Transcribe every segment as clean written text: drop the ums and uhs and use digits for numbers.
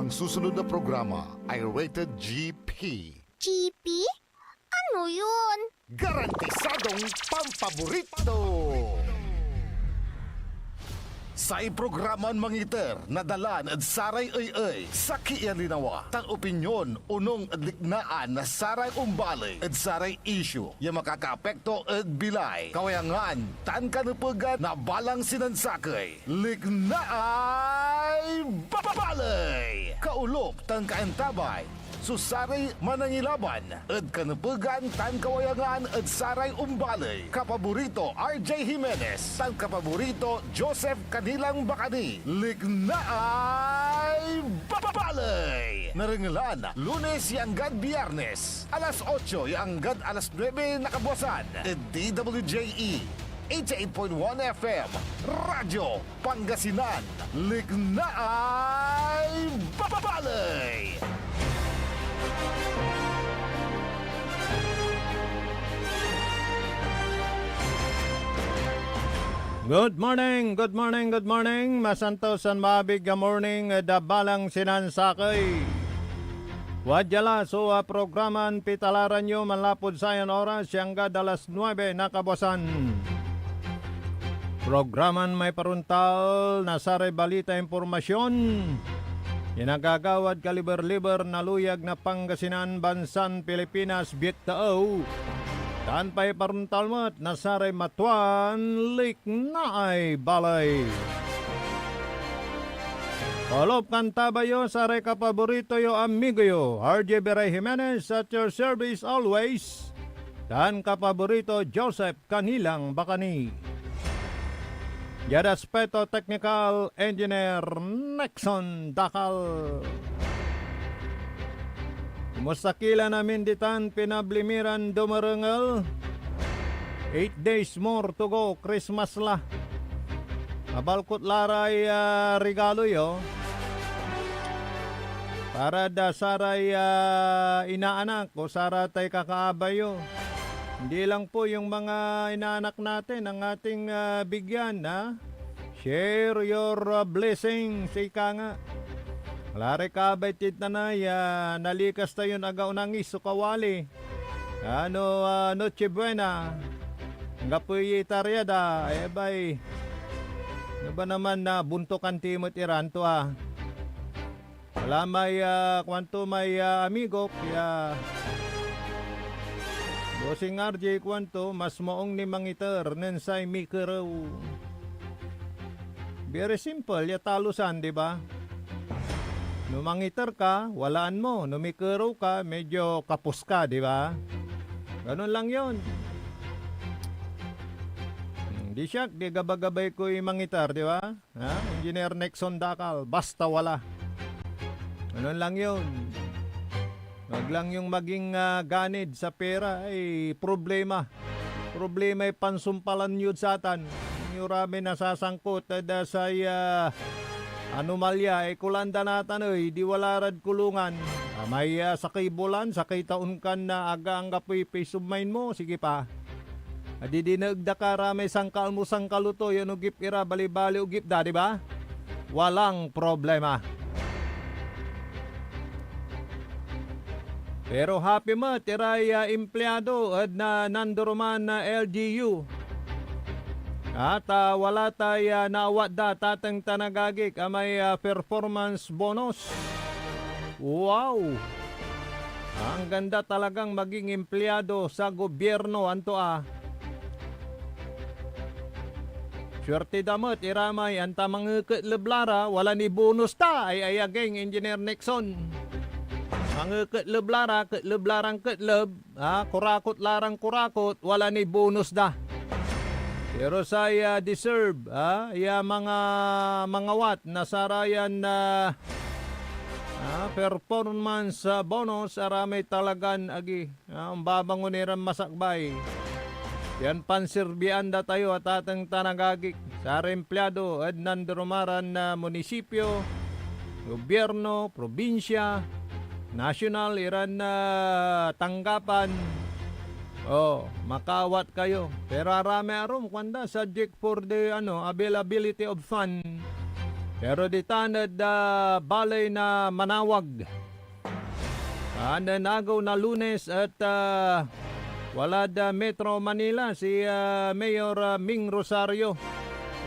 Ang susunod na programa ay rated GP. GP? Ano yun? Garantisadong pampaborito! Sa iprograman mangiter, nadalan at saray ay sa kialinawa. Tang opinyon, unong adliknaan na saray umbali at saray issue. Yung makakaapekto at bilay. Kawayangan, tan kanupugan na balang sinansakay. Liknaay babalay! Kaulop, tan kaantabay. Susari manangilaban at kanupugan tan kawayangan at saray umbalay. Kapaborito RJ Jimenez, tan kapaborito Joseph Kanilang Bakani. Lignaay babalay! Naringalan, Lunes yanggad Biyernes, alas 8 yanggad alas 9 nakabuasan. At DWJE 88.1 FM, Radyo Pangasinan. Lignaay babalay! Good morning, good morning, good morning. Masantos and mabig morning, dabalang sinansakay. Wadjala so programan pitalaran nyo malapod sayan oras siyangga dalas 9 nakabosan. Programan may paruntal na saray balita impormasyon. Inagagawad kaliber-liber na luyag na Pangasinan, Bansan, Pilipinas, Bietao. Dan pa'y paruntalmat na saray matuan, liknaay balay. Kolop kantabayo, saray kapaborito yo amigo yo, RJ Beray Jimenez at your service always. Dan kapaborito Joseph Kanilang Bakani. Yadaspeto Technical Engineer Nexon Dakal. Musakila namin ditan pinablimiran dumarengal. 8 days more to go, Christmas la. Abalkot laray regalo yo. Para da saray inaanak o saratay kakaabayo. Hindi lang po yung mga inaanak natin ang ating bigyan, ha? Share your blessings, ika nga. Lare kabay titanay, nalikas tayo agaw ng isukawali. Ano, noche buena. Ngapuy itaryada, bay. Ano ba naman na buntokan timot iranto, ha? Wala may, kwanto may amigo, kaya... Bosing RJ kwanto, mas moong ni mangiter, nensay mikeraw. Very simple, yatalusan, di ba? Numangiter ka, walaan mo. Numikeraw ka, medyo kapos ka, di ba? Ganun lang yon. Di siya, di gabagabay ko yung mangitar, di ba? Ha? Engineer Nexon Dakal, basta wala. Ganun lang yon. Wag lang yung maging ganid sa pera ay problema. Problema ay pansumpalan yun sa atan. Yung rami nasasangkot at sa anomalya ay kulanda natan ay di walarad kulungan. May sakay bulan, sakay taon kan na aga ang kapoy peace of mind mo. Sige pa. Adi dinagda ka rami sangkal mo sangkaluto yun ugip ira bali-bali ugip da, di ba? Walang problema. Pero happy mo, tiray empleyado at na nanduruman na LGU. At wala tayo naawat da tatang tanagagik may performance bonus. Wow! Ang ganda talagang maging empleyado sa gobyerno, anto Swerte damot, iramay, anta mga ketleblara, wala ni bonus ta, ay ayageng Engineer Nexon. Mga ketleblarang ketleb, kurakot larang kurakot, wala ni bonus da. Pero saya deserve, mga wat na sarayan na performance bonus, aramay talagan agi, ang babanguniran masakbay. Yan pansirbian da tayo at atang tanagagik sa empleyado at nandurumaran na munisipyo, gobyerno, probinsya, national, iran na tanggapan. Makawat kayo. Pero arami arom kwanda subject for the availability of fund. Pero di tanad balay na manawag. Nanagaw na Lunes at wala da Metro Manila si Mayor Ming Rosario.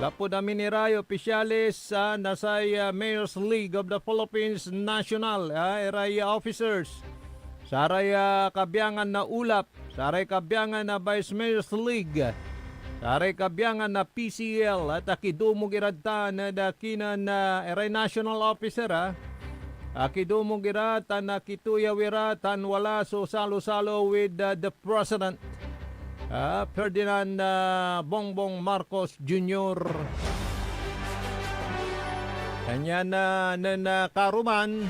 Lapo da minirayo opisyalis nasay Mayor's League of the Philippines National eray officers. Saray kabyangan na ulap, saray kabyangan na Vice Mayor's League. Saray kabyangan na PCL at akidumog iradta na dakinan na eray national officer akidumog iratan na kituya wiratan wala so salo-salo with the President Ferdinand Bongbong Marcos Jr. Kanya na karuman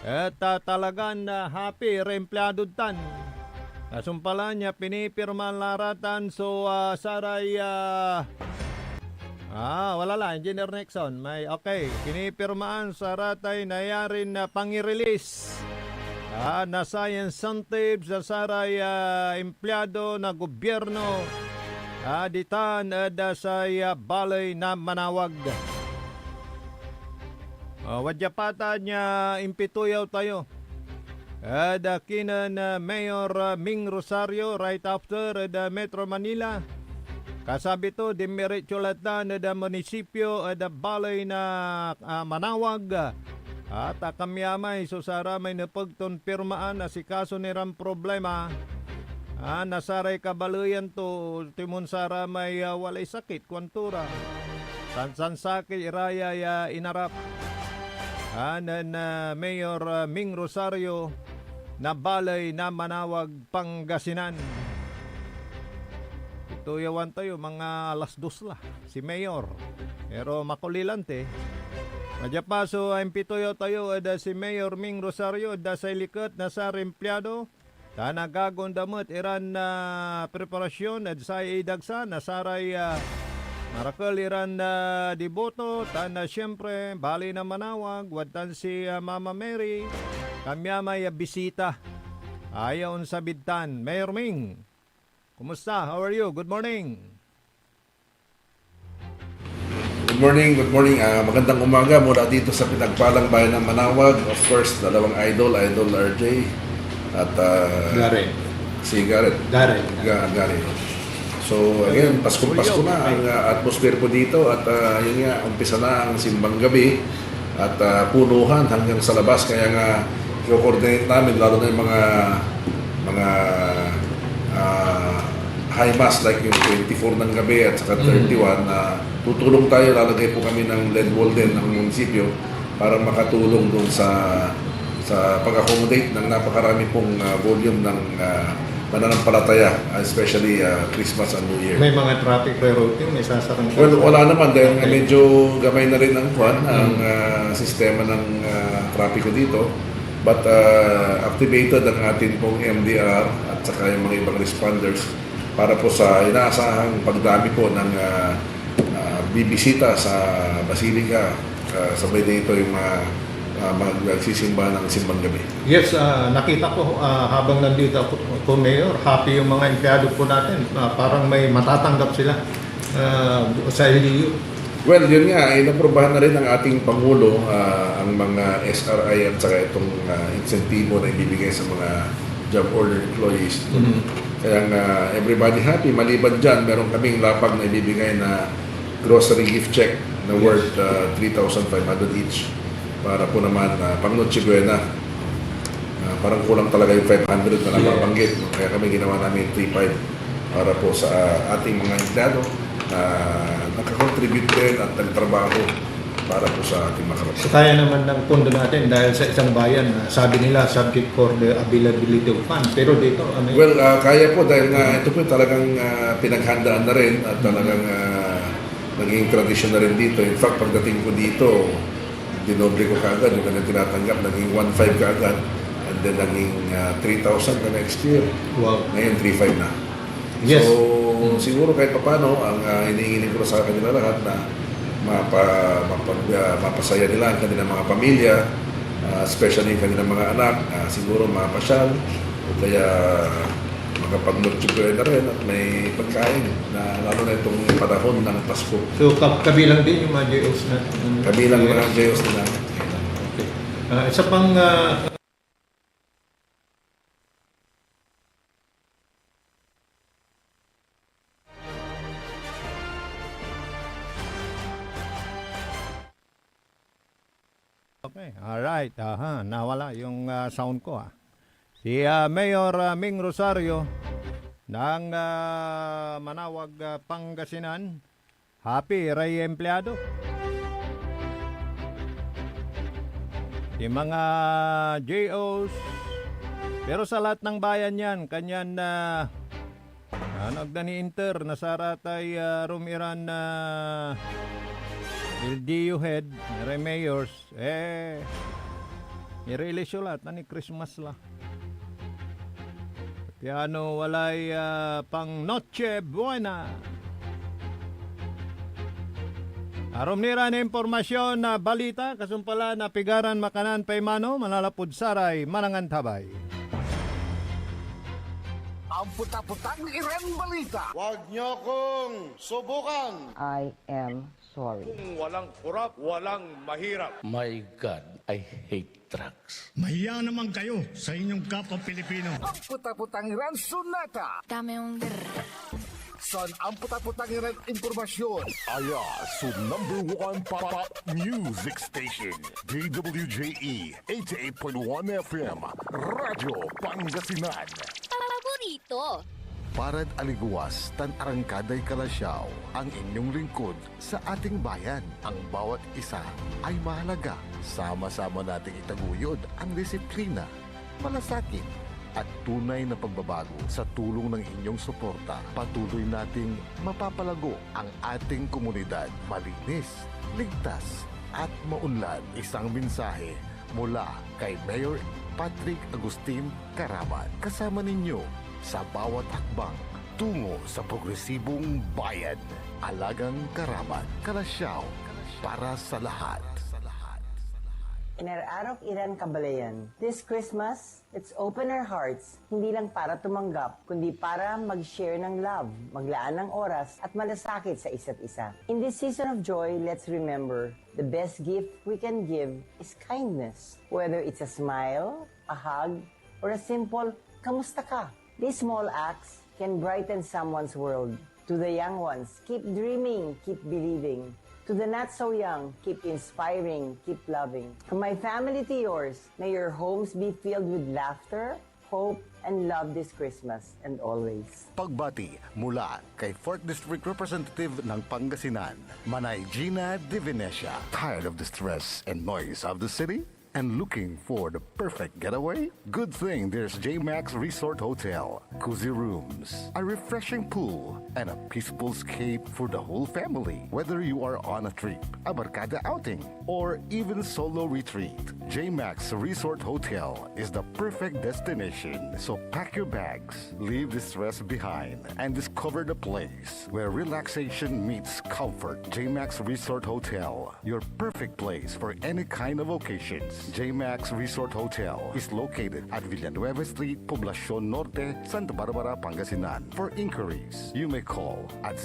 at talagang happy reempleyado tan. Nasumpala niya pinipirma laratan so saray wala lang Engineer Nixon may okay pinipirmaan sa ratay nayarin na pang-release na science incentives sa saray empleyado na gobyerno ditan sa balay na manawag. Wadyapata niya impituyaw tayo. Dakinan Mayor Ming Rosario right after Metro Manila. Kasabi to, dimiritso latan da munisipyo da balay na manawag. At kamyamay susara may napagton pirmaan na si kaso niram problema. Nasaray kabaluyan to timon sara may walay sakit kwantura. Sansan sakit iraya inarap. Mayor Ming Rosario na balay na manawag Pangasinan. Ito yawan tayo mga alas 2 lah si Mayor. Pero makulilante. Madyapaso ang pitoyo tayo ada si Mayor Ming Rosario da sa likod na sa empleyado. Tanagagon damot iran na preparasyon at sa idagsa na saray marakal iran na diboto. Tana siyempre bali na manawag. Watan si Mama Mary. Kamya may bisita. Ayaw sa bidtan. Mayor Ming, kumusta? How are you? Good morning. Good morning. Magandang umaga mula dito sa pinagpalang bayan ng Manawag. Of course, dalawang idol RJ at Gary. si Garrett. Gary. So again, Pasko na ang atmosphere po dito at yun nga, umpisa na ang simbang gabi at punuhan hanggang sa labas. Kaya nga, i-coordinate namin lalo na yung mga high mass like yung 24 ng gabi at saka 31 na tutulong tayo, lalagay po kami ng lead wall din ng munisipyo para makatulong doon sa pag-accommodate ng napakarami pong volume ng mananampalataya, especially Christmas and New Year. May mga traffic rerouting, may sasarang. Well, wala naman dahil medyo gamay na rin ang sistema ng trapiko dito. But activated ang atin pong MDR at saka yung mga ibang responders para po sa inaasahang pagdami po ng bibisita sa Basilica. Sabay dito yung magsisimba ng simbang gabi. Yes, nakita ko habang nandito ako, Mayor, happy yung mga empleyado po natin. Parang may matatanggap sila sa LGU. Well, yun nga, inaprobahan na rin ng ating Pangulo ang mga SRI at saka itong insentibo na ibibigay sa mga job order employees. Kaya everybody happy. Maliban dyan, meron kaming lapag na ibibigay na grocery gift check na worth 3,500 each para po naman pang Noche Buena. Parang kulang talaga yung 500 na napabanggit. Kaya kami ginawa namin 3,500 para po sa ating mga empleyado na nakakontribute din at nagtrabaho para po sa ating mga kababayan. Kaya naman ng pondo natin dahil sa isang bayan, sabi nila subject for the availability of funds. Pero dito, ano yun? Well, kaya po dahil ito po talagang pinaghandaan na rin at talagang naging tradisyon na rin dito. In fact, pagdating ko dito, dinoble ko kaagad yung kanyang tinatanggap, naging 1,500 kaagad and then naging 3,000 na next year. Wow. Ngayon 3,500 na. Yes. So, siguro kahit paano, ang iniingin ko sa kanila lahat na mapasaya nila ang kanilang mga pamilya, especially ang kanilang mga anak, siguro mapasyal o kaya makapag-nurture na rin at may pagkain na lalo na itong panahon ng Pasko. So, kabilang din yung mga JOs na. Kabilang mga JOs na Okay. Isa pang Okay, alright. Aha, nawala yung sound ko. Si Mayor Ming Rosario ng Manawag, Pangasinan. Happy Ray Empleyado. Yung mga JOs. Pero sa lahat ng bayan yan, kanyan na nagdani-inter na saratay rumiran na LDU head, Ray Mayors, irelisyo lahat, ni Christmas la. Piano walay pang Noche Buena. Arom nira na impormasyon na balita, kasumpala na pigaran makanan paymano, manalapod saray, manangan tabay. Ang puta-putang Iren Balita. Huwag niyo kong subukan. I am sorry. My God, I hate drugs. Mahiya naman kayo sa inyong kapwa Pilipino. Ang puta-putang Iren Sunata. Dame yung Son ang puta-putang Iren impormasyon. Aya, so #1 pop music station. DWJE 88.1 FM. Radyo Pangasinan. paborito. Parad aliguas, tan arangkaday kalasyaw, ang inyong lingkod sa ating bayan. Ang bawat isa ay mahalaga. Sama-sama nating itaguyod ang disiplina, malasakit, at tunay na pagbabago. Sa tulong ng inyong suporta, patuloy nating mapapalago ang ating komunidad. Malinis, ligtas, at maunlad. Isang mensahe mula kay Mayor Patrick Agustin Caraman. Kasama ninyo sa bawat hakbang tungo sa progresibong bayan. Alagang Caraman, Kalasyaw, para sa lahat. Inararok Iran Kabalayan. This Christmas, let's open our hearts, hindi lang para tumanggap, kundi para mag-share ng love, maglaan ng oras, at malasakit sa isa't isa. In this season of joy, let's remember, the best gift we can give is kindness. Whether it's a smile, a hug, or a simple, kamusta ka? These small acts can brighten someone's world. To the young ones, keep dreaming, keep believing. To the not so young, keep inspiring, keep loving. From my family to yours, may your homes be filled with laughter, hope, and love this Christmas and always. Pagbati mula kay 4th District Representative ng Pangasinan, Manay Gina De Venecia. Tired of the stress and noise of the city? And looking for the perfect getaway? Good thing there's JMax Resort Hotel. Cozy rooms, a refreshing pool, and a peaceful escape for the whole family. Whether you are on a trip, a barkada outing, or even solo retreat, JMax Resort Hotel is the perfect destination. So pack your bags, leave the stress behind, and discover the place where relaxation meets comfort. JMax Resort Hotel, your perfect place for any kind of occasions. JMax Resort Hotel is located at Villanueva Street, Poblacion Norte, Santa Barbara, Pangasinan. For inquiries, you may call at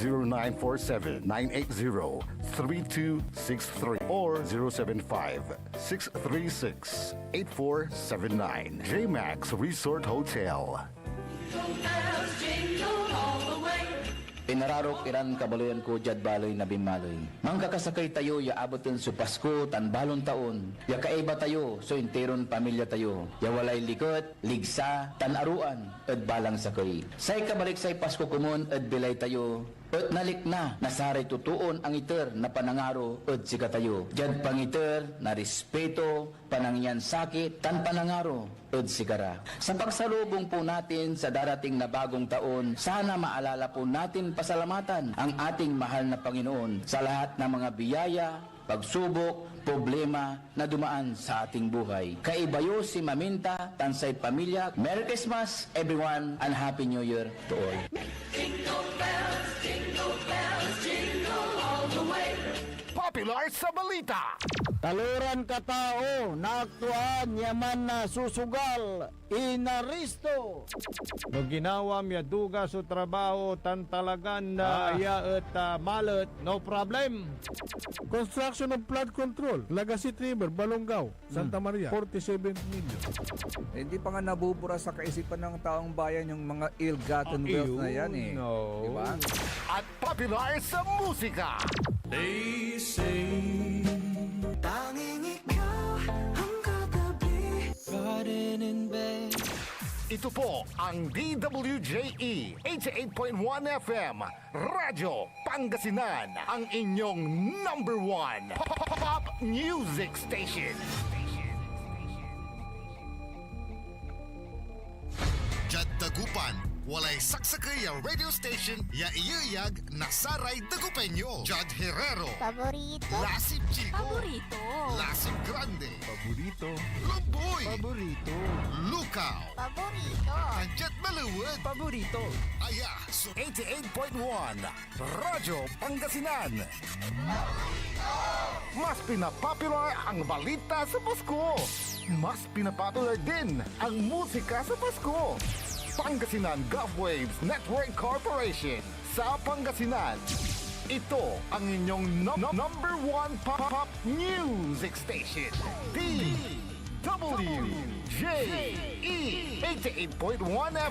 0947-980-3263 or 075-636-8479. JMax Resort Hotel. Pinararok Iran Kabaloyan ko jad baloy na bimaloy. Mangkakasakay tayo ya abotin su Pasko tan balon taon. Ya kaiba tayo so interon pamilya tayo. Ya walay likot, ligsa, tan aruan ed balang sakay. Say kabalik say Pasko kumon ed bilay tayo. Ed nalik na nasaray tutuon ang iter na panangaro ed sika tayo. Jad pangiter na respeto, panangyan sakit, tan panangaro ed sigara. Sa pagsalubong po natin sa darating na bagong taon, sana maalala po natin pasalamatan ang ating mahal na Panginoon sa lahat ng mga biyaya, pagsubok, problema na dumaan sa ating buhay. Kaibayo si Maminta, Tansay Pamilya. Merry Christmas everyone and Happy New Year to all. Popular sa balita. Taluran ka tao, naaktuan yaman na susugal, inaristo. No ginawa miya duga sa trabaho, tan talagan na iya at malat, no problem. Construction of flood control, Lagasit River, Balongaw, Santa Maria, 47 million. Hindi pa nga nabubura sa kaisipan ng taong bayan yung mga ill-gotten wealth na yan eh. No. Diba? At popular sa musika. They say tanging ikaw ang katabi. Garden in bed. Ito po ang DWJE 88.1 FM Radyo Pangasinan, ang inyong number one pop music station. Jad Dagupan, walay saksakay ang radio station ya iyayag nasaray Dagupenyo. Jad Herrero, Paborito. Lasip Chico, Paborito. Lasip Grande, Paborito. Luboy, Paborito. Lukaw, Paborito. Anjet Maluwad, Paborito. Aya, so 88.1 Radyo Pangasinan. Mas pinapopular ang balita sa Pasko. Mas pinapopular din ang musika sa Pasko. Pangasinan Golfwaves Network Corporation sa Pangasinan. Ito ang inyong number one pop music station. DWJE 88.1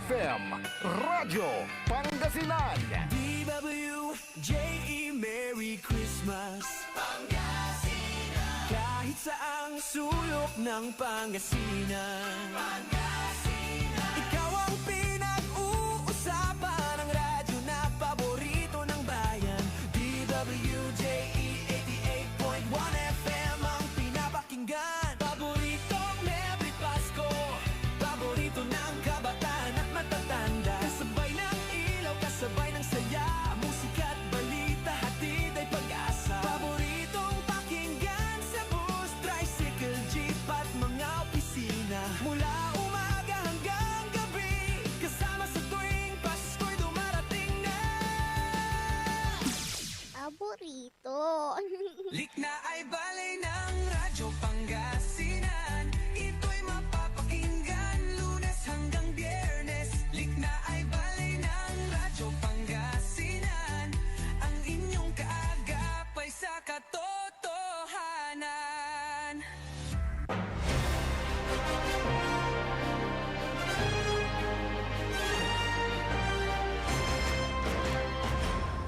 FM Radyo Pangasinan. DWJE, Merry Christmas Pangasinan. Kahit saang sulok ng Pangasinan, ikaw ang pinag-uusapan ng radyo na paborito ng bayan. DWJE 88.1 FM ang pinapakinggan. Paboritong Merry Pasko, paborito ng kabataan at matatanda. Kasabay ng ilaw, kasabay ng saya, musika at balita, hatid ay pag-asa. Paboritong pakinggan sa bus, tricycle, jeep at mga opisina. Mula umaga hanggang gabi, kasama sa tuwing Pasko'y dumarating na. Paborito. Likna ay balay ng Radyo Pangasinan. Ito'y mapapakinggan Lunes hanggang Biyernes. Likna ay balay ng Radyo Pangasinan. Ang inyong kaagapay sa katotohanan.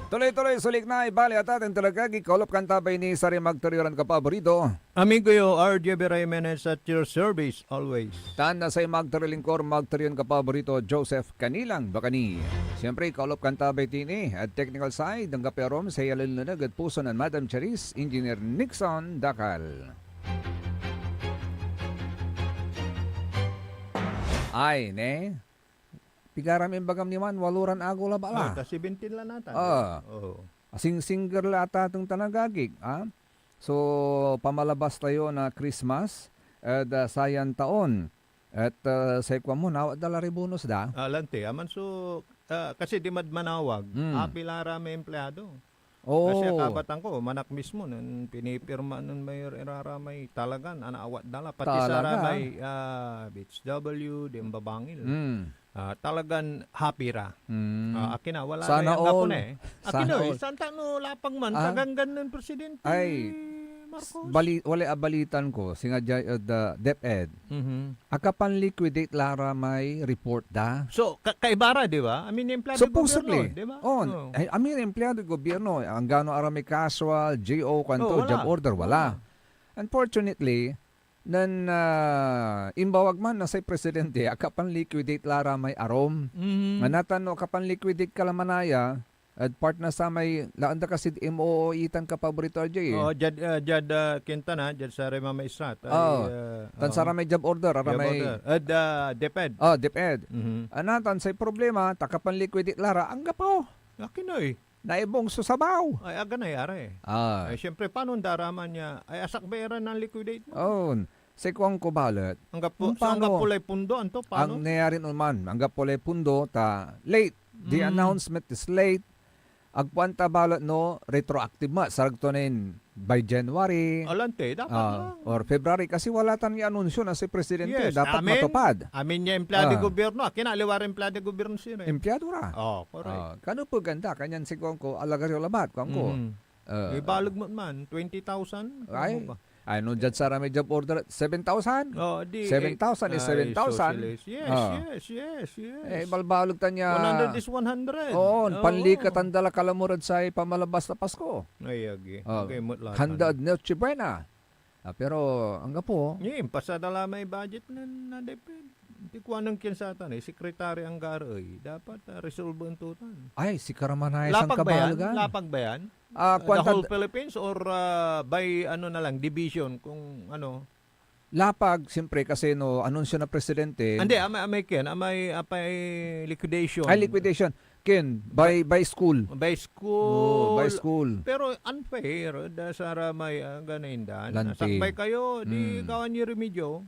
Tuloy-tuloy sulik na ibali at ating talagagi kolop kantabay ni Sari Magturiran ka paborito. Amigo yo, RJ Jimenez at your service always. Tanda sa Magturilingkor Magturiran ka paborito Joseph Kanilang Bakani. Siyempre kolop kantabay tini at technical side ang kaperom sa yalalunag at puso ng Madam Charis, Engineer Nixon Dakal. Ay, ne? Pigaram imbagam ni man, waluran agula bala. Ta 17 lang nata. Oh. Asing singer lata itong tanagagig. So, pamalabas tayo na Christmas at sayan taon. At sa ikwa mo, nawad dala ribunos da. Lante, aman so, kasi di manawag, apilara may empleyado. Oh. Kasi kabatan ko, manak mismo, nun pinipirma nun may iraramay talagan, anaawat dala. Pati sa ramay, Beach W, di babangil. Talagan happy ra. Akin na, wala sana rin all. na eh. Akin na, santa no lapang man, saganggan ng presidente. Ay, Marcos. wala abalitan ko, singa the DepEd. Akapan liquidate lara may report da. So, kaibara, di ba? I mean, empleyado Supposedly. gobyerno, di ba? On. I mean, empleyado gobyerno. Ang gano arami casual, GO, kanto, wala. job order, wala. Unfortunately, nan imbawag man na say presidente, akapan liquidate lara may arom. Manatan no, akapan liquidate kalamanaya, at part na sa may laanda kasi MOO itan ka paborito RJ. Jad Quintana, Jad Sari Mama Israt. Tansara may job order, may DepEd. DepEd. Anatan say problema, takapan liquidate lara, ang gapaw. Akin na eh. Naibong susabaw. Ay, aga na yara eh. Ay, syempre, paano ang daraman niya? Ay, asak bayaran ng liquidate mo? Sa kuwang kubalat. Ang pulay pundo, anto? Paano? Ang nangyari naman, ang pulay pundo, late. The announcement is late. agpuan ta balot no retroactive ma saragtonin by January Alante, dapat lang. or February kasi wala tan i-anunsyo na si presidente Yes, dapat amin. matupad. Amin niya empleyado Ah. gobyerno. Kinaliwar empleyado gobyerno siya. Empleyado ra. Oh, correct. Kano po ganda kanyan si ko alagaryo labat ko. Ibalog mo man 20,000. Ay, Ano ba? ano dyan sa may job order 7,000? Oh, di 7,000 is 7,000. Yes, Ah. yes. Balbalog ta niya. 100 is 100. Oo, panlikat ang dala kalamurad sa pamalabas na Pasko. Ay, agi. Oh, Okay, mutla. Handa at Noche Buena. Pero hangga po, Pasadala may budget na depend. Di ko anong kinsatan sekretary ang garoy. Dapat resolve ang tutan. ay, si Karamanay sang kabalagan. Lapag ba yan? The Kwanta, whole Philippines or by ano na lang, division kung ano? lapag, siyempre, kasi no, anunsyo na presidente. Hindi, amay ken, amay liquidation. Ay, liquidation. Ken, by school. By school. By school. Pero unfair, sara may ganindan. Lanti. Sakbay kayo, di gawan niyo remedyo.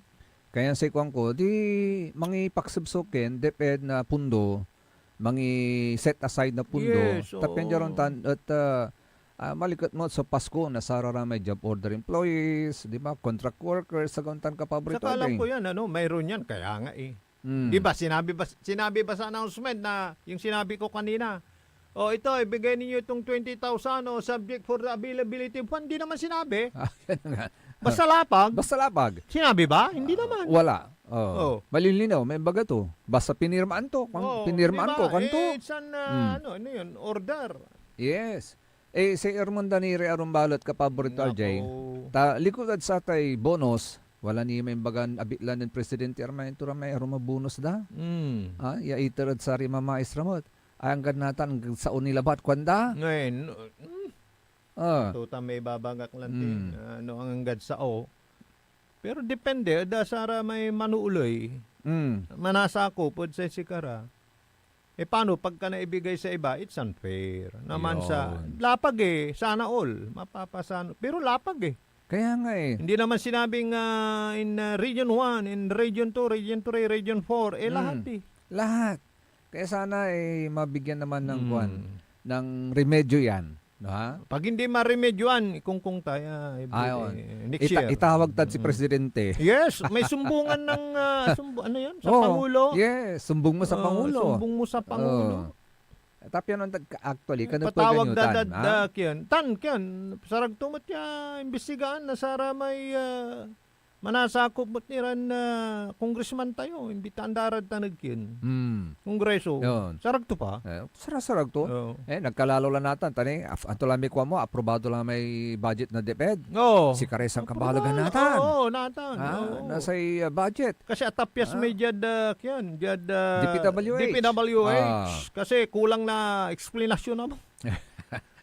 Kaya sa ikuan ko, di mangi paksubsukin, deped na pundo, mangi set aside na pundo. Yes, oo. Tapyan dyan tan at malikot mo sa Pasko na sarara may job order employees, di ba? Contract workers, sa guntan ka paborito. Saka alam ko yan, mayroon yan, kaya nga eh. Mm. Di ba, sinabi ba sa announcement na yung sinabi ko kanina, ito, ibigay ninyo itong 20,000 subject for the availability fund. Hindi naman sinabi. Basta lapag. Basta lapag. Sinabi ba? Hindi naman. Wala. Oh. Malilinaw, may baga to. Basta pinirmaan to. Pinirmaan diba? ko, kanto. It's an, ano yun, order. Yes. Si Ermon Danire Arumbalot ka paborito RJ. Likod at sa tay bonus, wala niya may bagan abitlan ng presidente Armain tura may aruma bonus da. Ya iter at sari mamais ramot. Ay ang ganatan sa unilabat kwanda. Ngayon, tuta may babagak lang din. Ano ang hangad sa Pero depende, sara may manuuloy. Manasako pod sa sikara. Paano pagka naibigay sa iba, it's unfair. Naman sa lapag sana all, mapapasano. Pero lapag Kaya nga Hindi naman sinabing in Region 1, in Region 2, Region 3, Region 4, lahat Lahat. Kaya sana mabigyan naman ng ng remedyo yan. No, ha? Pag hindi maremedyoan, ikungkung tayo. Next year. Itawag tad si presidente. Yes, may sumbungan ng ano yan? Sa Pangulo. Yes, sumbong mo sa Pangulo. Sumbong mo sa Pangulo. Tapos yan, actually, kanang patawag paganyutan. Kyan, sarag tumot ya, imbestigaan na sara may manasakop mo't niran na congressman tayo, imbitaan darad tanag yun. Kongreso. Yun. Sarag to pa. Sarag to. Nagkalalo lang natin. Tani, ato lang may kuha mo, aprobado lang may budget na DepEd. Si Karesang kabalagan natin. Natan. Nasa budget. Kasi atapyas may jad DPWH. Kasi kulang na explanation na mo.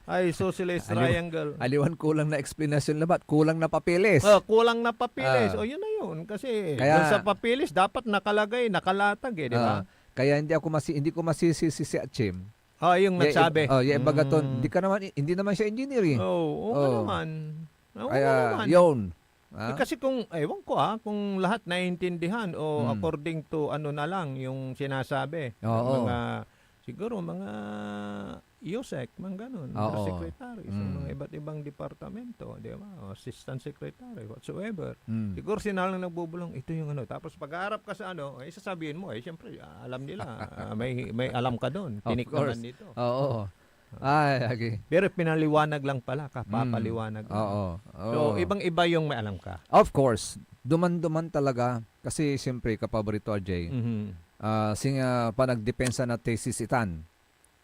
Ay, socialist triangle. Aliwan kulang na explanation labat, kulang na papeles. Kulang na papeles. Yun na yun. Kasi sa papeles, dapat nakalagay, nakalatag di ba? Kaya hindi ko masisisi si Achim. Yung nagsabi. Bagaton, hindi naman siya engineer eh. Naman. Kaya, yun. Kasi kung, ewan ko kung lahat naiintindihan o according to ano na lang yung sinasabi. Siguro mga IOSEC, mga ganun, secretary, sa mga iba't ibang departamento, di ba? Assistant secretary, whatsoever. Siguro sila lang nagbubulong, ito yung ano. Tapos pag-harap ka sa sasabihin mo, siyempre, alam nila, may alam ka doon. Tinik naman dito. Oo. Ay, okay. Pero pinaliwanag lang pala, papaliwanag. So, ibang-iba yung may alam ka. Of course. Duman-duman talaga. Kasi siyempre, kapaborito RJ, singa pa nagdepensa na thesis itan.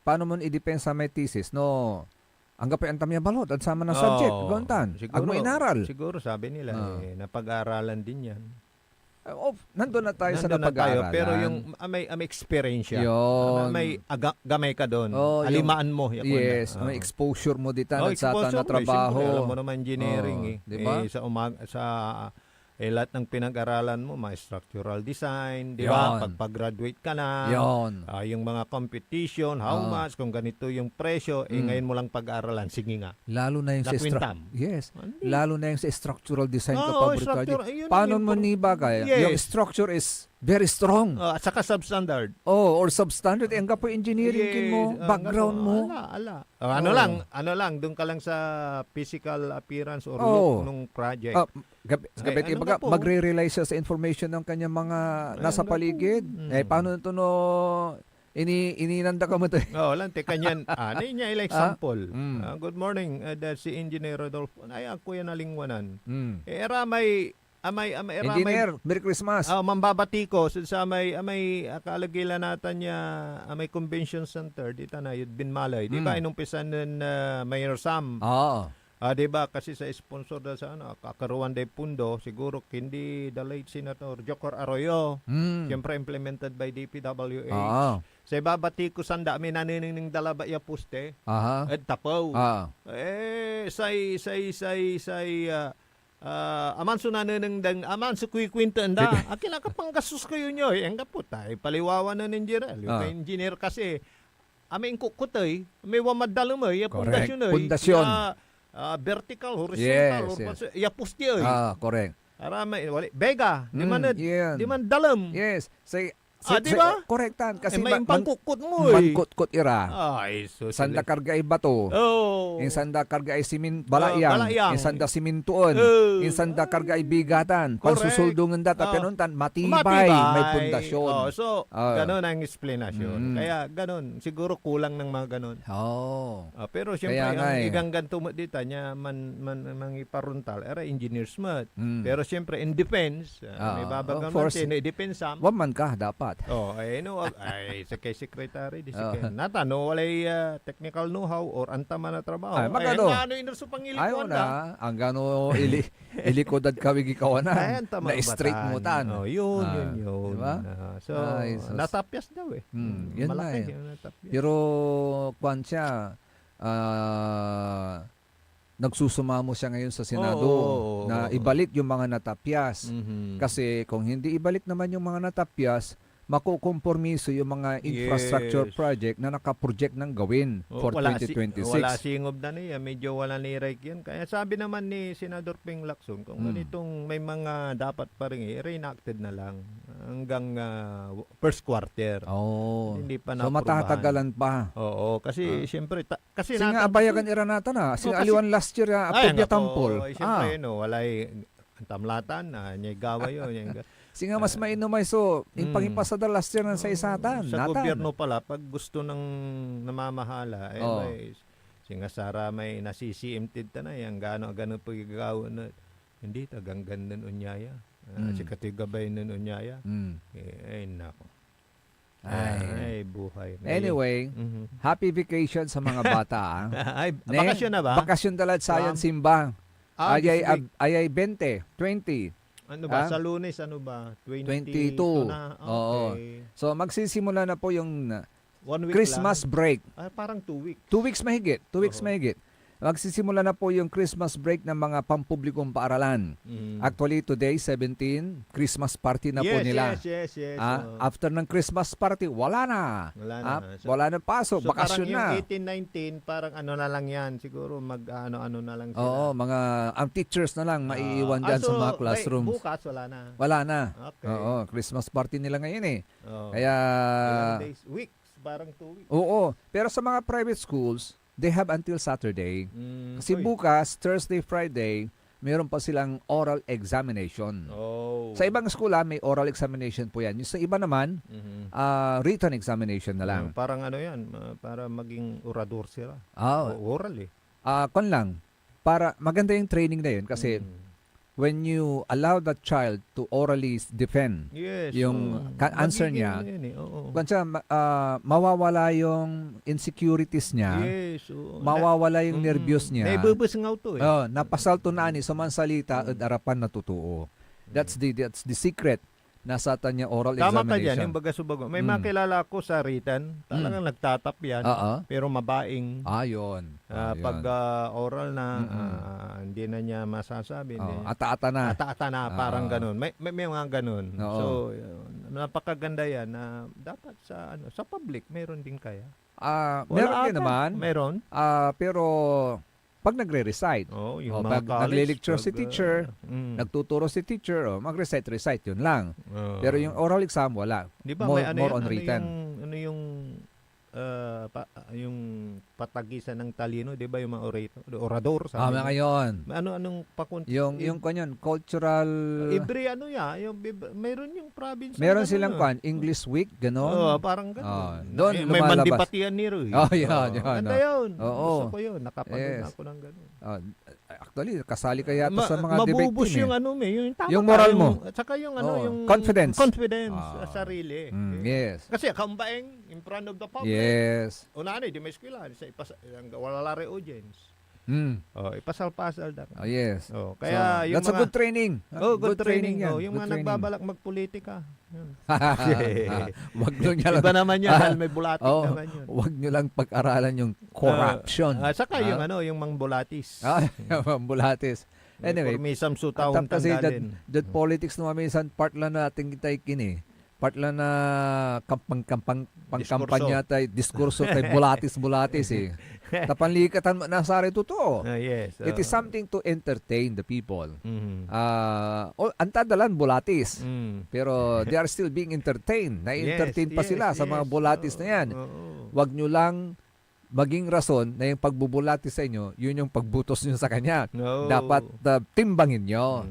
Paano mo i-depensa may thesis? No, ang gapay ang tamya balot at sama ng subject. Gontan. Ag mo inaral. Siguro sabi nila, napag-aaralan din yan. Nandun na tayo sa napag-aaralan. Pero yung may experience siya. May gamay ka doon. Alimaan mo. Yes, may exposure mo dito sa na trabaho. Alam mo naman engineering diba? Sa lahat ng pinag-aralan mo, may structural design, di ba? Pag-graduate ka na, yung mga competition, how much, kung ganito yung presyo, ngayon mo lang pag-aralan, sige nga. Lalo na yung lalo na yung sa structural design ka paborito. Paano mo ni bagay? Yung structure is very strong. At saka substandard. Oh, or substandard. Ang po engineering kin mo, background mo. Ala. Oh. Ano lang, doon ka lang sa physical appearance or Oh. look nung project. Gabit ano ibaga, nga po? magre-rely siya sa information ng kanyang mga nasa nga po. paligid. Paano ito no, ininanda ka mo ito? Lang, teka niyan. Ano niya like example. Mm. Good morning, si Engineer Rodolfo. Ay, ako yan nalingwanan. Era Engineer, Merry Christmas. Mambabati ko sa may kaalagila natin niya may convention center dito na yun Binmalay. Di ba inumpisan nun Mayor Sam? Di ba kasi sa sponsor da sa kakaruan de pundo siguro hindi the late Senator Jocor Arroyo. Siyempre implemented by DPWH. Sa babati ko sanda may nanining dalaba ya poste. At tapaw. Say aman sunanan ng aman sa kuikwinta anda. Akila ka pang gasus kayo nyo. Ang kaputa. Paliwawan na ng engineer. Yung engineer kasi aming kukutoy. May wamadalo mo. Pundasyon. Pundasyon. Vertical, horizontal. Yes. Yapusti. Correct. Aramay. Bega. Di man dalam. Yes. Say, di ba? Correctan. Kasi may pangkukut mo. Mangkut-kut ira. Ay, so Sanda karga ay bato. Yung sanda karga ay balayang. Balayang. Yung sanda simintuon. Yung sanda karga ay bigatan. Pansusuldungan data. Pinuntan, matibay. May pundasyon. So, ganun ang explanation. Kaya ganun. Siguro kulang ng mga ganun. Pero siyempre, ang igang ganto mo dito niya man iparuntal. Era engineer smart. Pero siyempre, in defense, may babagang man sino, i-defense sam. Waman ka, dapat. Sa kay secretary di walay technical know-how or antama na trabaho. Magano? Ano inerso Ayaw pangilikuan na. Ang gano ilikodad kawig ikaw na. Na straight mo tan. Yun. Diba? So, natapyas daw eh. Yun na eh. Pero, kwan siya, nagsusumamo siya ngayon sa Senado na ibalik yung mga natapyas. Kasi kung hindi ibalik naman yung mga natapyas, makukompormiso yung mga infrastructure project na nakaproject ng gawin for 2026. Wala singob na niya. Medyo wala ni Rike yan. Kaya sabi naman ni Senador Ping Lacson, kung ganitong may mga dapat pa rin reenacted na lang hanggang first quarter. Hindi pa na. So matatagalan pa. Kasi siyempre kasi singa abayagan ira nata na. Singa aliwan last year apodya tampol. Siyempre walay tamlatan niya gawa yun. Singa mas mainumay so pangipasada last year ng sa isatan. Sa gobyerno pala pag gusto ng namamahala singa Sara may nasisiimtid ta na yang gano pagigagawa na hindi tagang gandan unyaya. Si katigabay nun unyaya. Nako. Ay, buhay. Anyway, happy vacation sa mga bata. Bakasyon na ba? Bakasyon talad sayan simba. Ayay 20, 20. Ano ba? Sa Lunes, ano ba? 22 na. Okay. So, magsisimula na po yung 1 week Christmas lang. break. Parang 2 weeks. 2 weeks mahigit. 2 weeks mahigit. Magsisimula na po yung Christmas break ng mga pampublikong paaralan. Actually, today, 17, Christmas party na po nila. Yes. After ng Christmas party, wala na. Wala na pasok, so bakasyon na. So parang yung 18, 19, parang ano na lang yan. Siguro mag-ano na lang sila. Ang teachers na lang maiiwan dyan sa mga classrooms. Bukas, wala na. Wala na. Okay. Christmas party nila ngayon eh. Kaya... days, weeks, parang 2 weeks. Pero sa mga private schools, they have until Saturday. Kasi bukas, Thursday, Friday, meron pa silang oral examination. Sa ibang eskwela, may oral examination po yan. Yung sa iba naman, written examination na lang. Parang ano yan, para maging orador sila. Oral eh. Kon lang, para maganda yung training na yun kasi when you allow the child to orally defend yung answer niya, mawawala yung insecurities niya, mawawala yung nervyos niya. Naibubusngaw to eh. Napasalto na ani sa mansalita at arapan natutuo. That's the secret nasa tanya oral Tama examination. ka dyan, yung baga-subago. May makilala ko sa written, talagang nagtatap yan, pero mabaing. Yun. Pag oral na, hindi na niya masasabi. Ata-ata na. Ata-ata na, parang ganun. May mga ganun. So, napakaganda yan na dapat sa public, meron din kaya. Meron din naman. Meron. Pero pag nagre-recite. Yung Pag mga college, nagle-lecture si pag, teacher, mm. nagtuturo si teacher, mag-recite, yun lang. Pero yung oral exam, wala. Di ba More, may ano more yan? on written. Yung patagisan ng talino, di ba yung mga orador? Mga ngayon. Anong pakun... Yung kanyan, cultural... Ibre mayroon yung province. Meron silang English week, gano'n. Parang gano'n. Doon may lumalabas. mandipatian niro. Yun. Ganda yun. Oo. Gusto ko yun. Nakapanood Yes. ako ng gano'n. Actually, kasali ka yata sa mga debate mabubus team. yung yung tama Yung moral mo. At saka yung yung confidence. Confidence sa sarili. Yes. Kasi kambaeng in front of the public. Yes. Una di may eskwela sa wala lare audience. Mm. Ipasal-pasal da. Yes. Kaya so, that's a good training. Good training yan. Yung Good mga nagbabalak magpolitika. Wag nyo lang. Iba naman yan, dahil may bulatik naman yun. Wag nyo lang pag-aralan yung corruption. Saka yung yung mga bulatis. Yung bulatis. Anyway, misam sutahon kasi tanggalin. that politics no minsan part lang natin kitay kini. Part lang na pangkampanya tay diskurso tay bulatis eh. Tapanlikatan mo na sari totoo. Yes. It is something to entertain the people. Mhm. Antadalan bulatis. Mm. Pero they are still being entertained. Na-entertain pa sila sa mga bulatis na yan. Wag nyo lang maging rason na yung pagbubulatis sa inyo, yun yung pagbutos nyo sa kanya. No. Dapat timbangin nyo.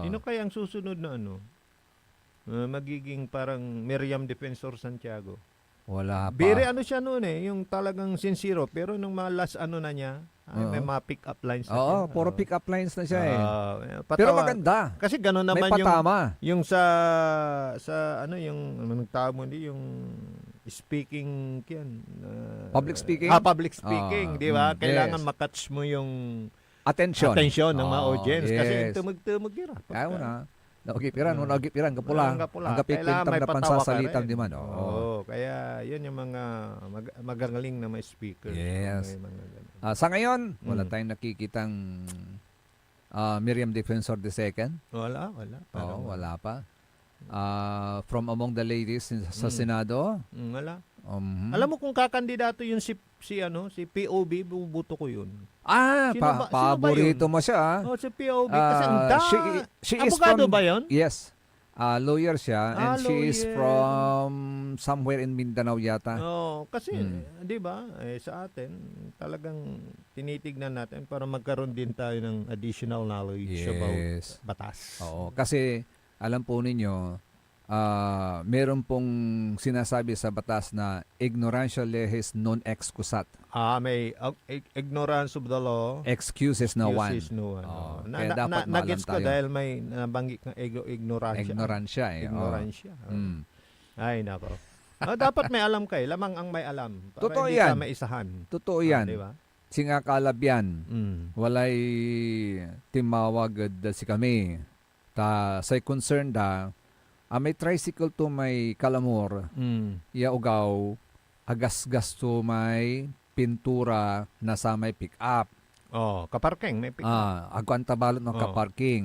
Sino kaya ang susunod na magiging parang Miriam Defensor Santiago? Wala pa. Very siya noon yung talagang sincero. Pero nung mga last na niya, may mga pick-up lines na siya. Puro pick-up lines na siya Pero Pero maganda. kasi gano'n naman May patama. yung sa yung nagtamo yung speaking Public speaking? Public speaking, di ba? Kailangan makatch mo yung Attention ng mga audience kasi tumug-tumug yun. Kaya mo na. Nagipiran, kapula. Ang Kailangan gapitin may na patawa ka pansasalitan rin. di man. Kaya yun yung mga magagaling na may speaker. Yes. May mga ganun. Sa ngayon, wala tayong nakikitang Miriam Defensor II. Wala. Wala pa. From among the ladies sa Senado. Wala. Alam mo kung kakandidato yun si POB, bubuto ko yun. Paborito mo siya. Si POB. Kasi she is abogado from, ba yun? Yes. Lawyer siya and she is lawyer. from somewhere in Mindanao yata. Kasi, di ba, sa atin, talagang tinitignan natin para magkaroon din tayo ng additional knowledge about batas. Kasi alam po ninyo, meron pong sinasabi sa batas na ignorantia lehis non excusat. May ignorance of the law. Excuses no one. Kaya dapat nagets ko dahil may nabanggit ng ignoransya. Ignoransya. Ay, nako. Dapat may alam kayo. Lamang ang may alam. Para Totoo hindi yan. ka maisahan. Totoo yan. Diba? Singa kalabyan. Walay timawag si kami. Say concern da. May tricycle to may kalamor. Iya ugaw. Agas-gas to may pintura na sa may pick-up. Kaparking. May pick-up. Agwan tabalot ng kaparking.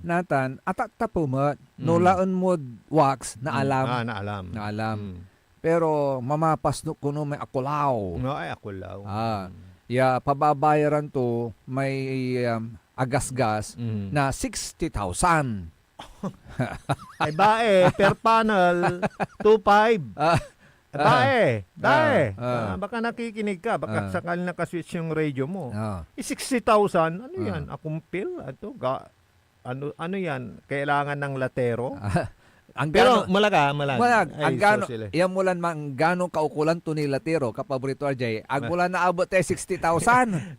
Natan, tapo mo, nulaon mo wax na alam. Naalam. Pero mamapas no kuno may akulaw. Ay akulaw. Pababayaran to may agas-gas na 60,000. Ay per panel 2.5. Baka nakikinig ka, baka sakali nakaswitch yung radio mo. 60,000, ano yan? Akumpil? Ano yan? Kailangan ng latero? Pero malag. Iyan mulan mang gano kaukulan to ni latero kapaborito RJ. Agmulan na abot 60,000.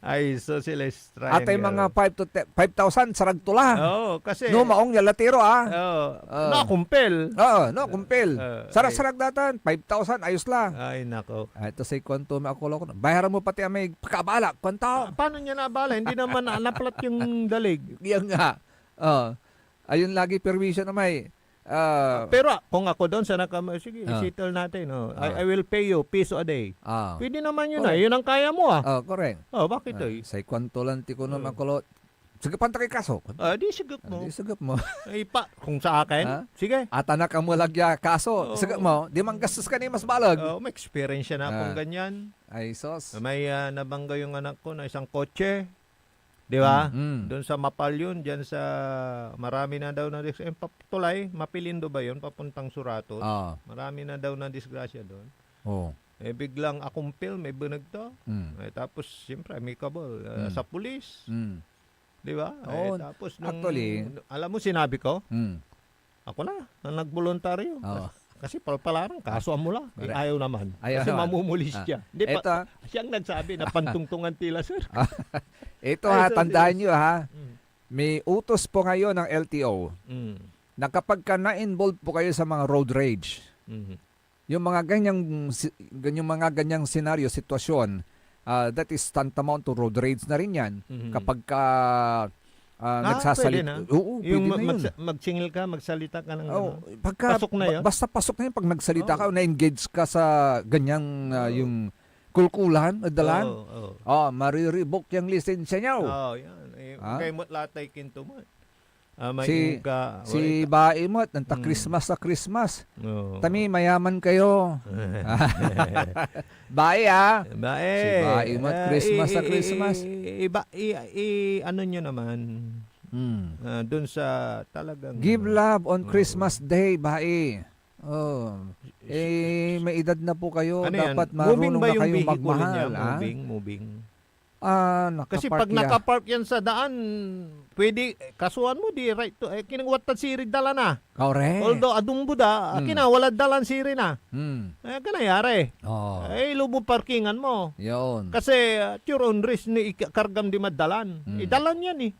Ay, so sila triangle. Atay mga 5,000 sarag tula. Kasi no maong ya latero nakumpil. Kumpil. Sarag datan 5,000 ayos la. Ay nako. Ito say kwanto may akulo ko. Bayaran mo pati may pakabala kwanta. Paano niya nabala? Hindi naman naplat yung dalig. Yan nga. Ayun lagi permission na may. Pero kung ako doon sa sige, settle natin. I will pay you piso a day. Pwede naman yun. Yun ang kaya mo. Correct. Bakit Say kwanto lang ti ko naman kulo. Sagapan ta kay kaso. Di sigap mo. Di sagap mo. Ay pa, kung sa akin, Ha? sige. At anak ka mo lagya kaso. Sagap mo, di man gastos ka ni mas balag. May experience na akong Ah. ganyan. Ay, sos. May nabangga yung anak ko na isang kotse. Di ba? Mm. Doon sa Mapal yun, dyan sa marami na daw na Tulay, Mapilindo ba yun? Papuntang Suratos. Ah. Marami na daw na disgrasya doon. Oh. Biglang akumpil, may bunag to. Mm. Tapos, siyempre, amicable. Sa pulis. Mm. Di ba? Oo. Tapos, nung, Actually, alam mo, sinabi ko, Mm. ako na, ang nagboluntaryo. Oo. Kasi palpalarang, kasuan mo lang. Correct. Ayaw naman. Ayaw Kasi naman. mamumulis Ah. siya. Hindi Ito, pa, siyang nagsabi na pantungtungan tila, sir. ito Ay, ha, sorry. tandaan nyo ha. Mm. May utos po ngayon ng LTO Mm. na kapag ka na-involve po kayo sa mga road rage, Mhm. yung mga ganyang senaryo, sitwasyon, that is tantamount to road rage na rin yan. Mhm. Kapag ka pwede nagsasalita. na. Oo, pwede Yung na yun. magsingil ka, magsalita ka ng Oh, ano. pagka, Pasok na yun? Basta pasok na yun. Pag nagsalita Oo. ka, na-engage ka sa ganyang yung kulkulan, dalan, marirevoke yung lisensya nyo. Yan. Ah? Kay mo't latay kinto mo. May Si- inga. Si Baimot, nanta Mm. Christmas sa Christmas. Oh. Tami, mayaman kayo. Bae ha. Bae. Si Baimot, Christmas sa Christmas. Ano nyo naman, dun sa talagang... Give love on Oo. Christmas Day, bae. Oh. May edad na po kayo. Ano yan? Dapat Moving marunong ba na yung kayong vehicle niya? magmahal. Moving. Nakapark Kasi pag ya. nakapark yan sa daan, pwede, kasuhan mo di right to, kinawatan siri dala na. Correct. Although adung buda, kinawala dalan siri na. Kanayari. Oh. Lubo parkingan mo. Yun. Kasi at your own risk ni kargam di madalan. Dalan yan eh.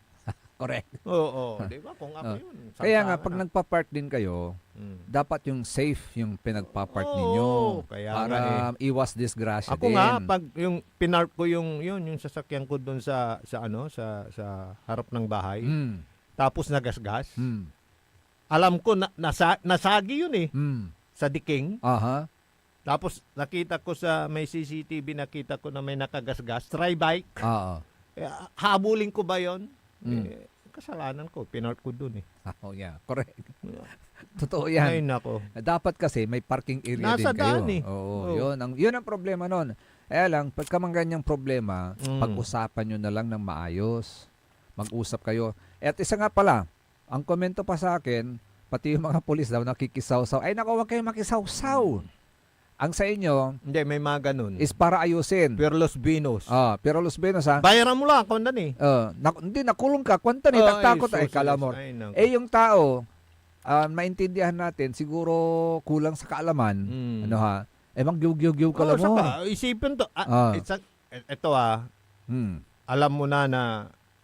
Correct. Oo, di ba? Kung ako yun. Kaya nga, sangka pag na. nagpa-park din kayo, dapat yung safe yung pinagpa-park ninyo. Kaya Para nga iwas disgrasya Ako din. nga pag yung pinark ko yung sasakyan ko doon sa harap ng bahay. Mm. Tapos nagasgas. Mm. Alam ko nasagi yun eh Mm. sa diking. Aha. Tapos nakita ko sa may CCTV, nakita ko na may nakagasgas, try bike. Oo. Habulin ko ba 'yon? Mm. Kasalanan ko, pinark ko doon eh. Oh, yeah. Correct. Totoo yan. Ay nako. Dapat kasi may parking area Nasa din kayo. daan eh. Oo, Oo. yun ang problema nun. Kaya lang, pagka mga ganyang problema, Mm. pag-usapan nyo na lang ng maayos. Mag-usap kayo. At isa nga pala, ang komento pa sa akin, pati yung mga pulis daw nakikisaw-saw. Ay naku, huwag kayo makisaw-saw. Ang sa inyo Hindi, may mga ganun. is para ayusin. Pero Los Vinos. Pero Los Benos ha, Bayaran mo lang, kung ni. hindi nakulong ka, kwanta ni, takot ay kalamor. Yung tao, maintindihan natin, siguro kulang sa kaalaman, ano ha, manggiw-giw ka lang mo. Saka, isipin to. Ito alam mo na